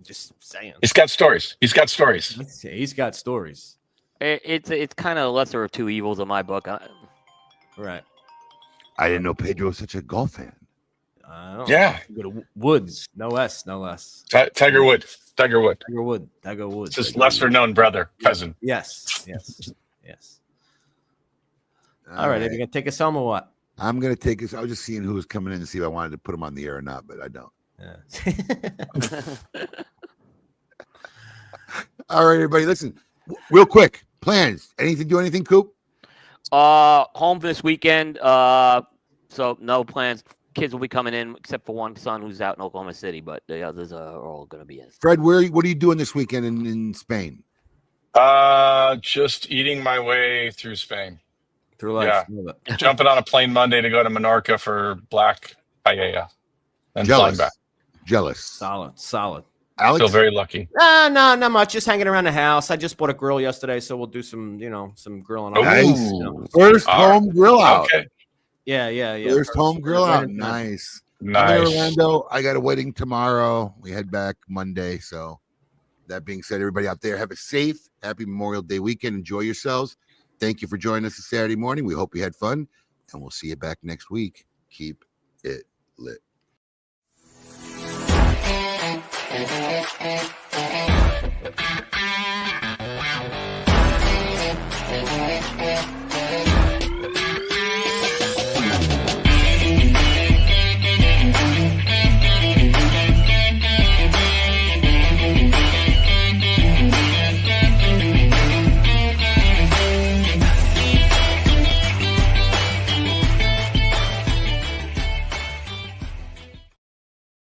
Just saying. He's got stories. He's got stories. It's kind of lesser of two evils in my book. Right. I didn't know Pedro was such a golf fan. Yeah. Go to Woods. No less. Tiger Woods. Just lesser known brother, cousin. Yes. All right. Are you going to take us home or what? I'm going to take us. I was just seeing who was coming in to see if I wanted to put him on the air or not, but I don't. Yeah. All right, everybody. Listen, real quick. Plans. Do anything, Coop? Home this weekend. So no plans. Kids will be coming in, except for one son who's out in Oklahoma City, but the others are all going to be in. Fred, what are you doing this weekend in Spain? Just eating my way through Spain. Through life. Yeah. Jumping on a plane Monday to go to Menorca for Black Paella. And flying back. Jealous. Solid. Alex? Feel very lucky. No, not much. Just hanging around the house. I just bought a grill yesterday, so we'll do some, some grilling. Nice. First home grill out. Okay. Yeah. First home grill out. Nice. I'm in Orlando. I got a wedding tomorrow. We head back Monday. So that being said, everybody out there, have a safe, happy Memorial Day weekend. Enjoy yourselves. Thank you for joining us this Saturday morning. We hope you had fun, and we'll see you back next week. Keep it lit.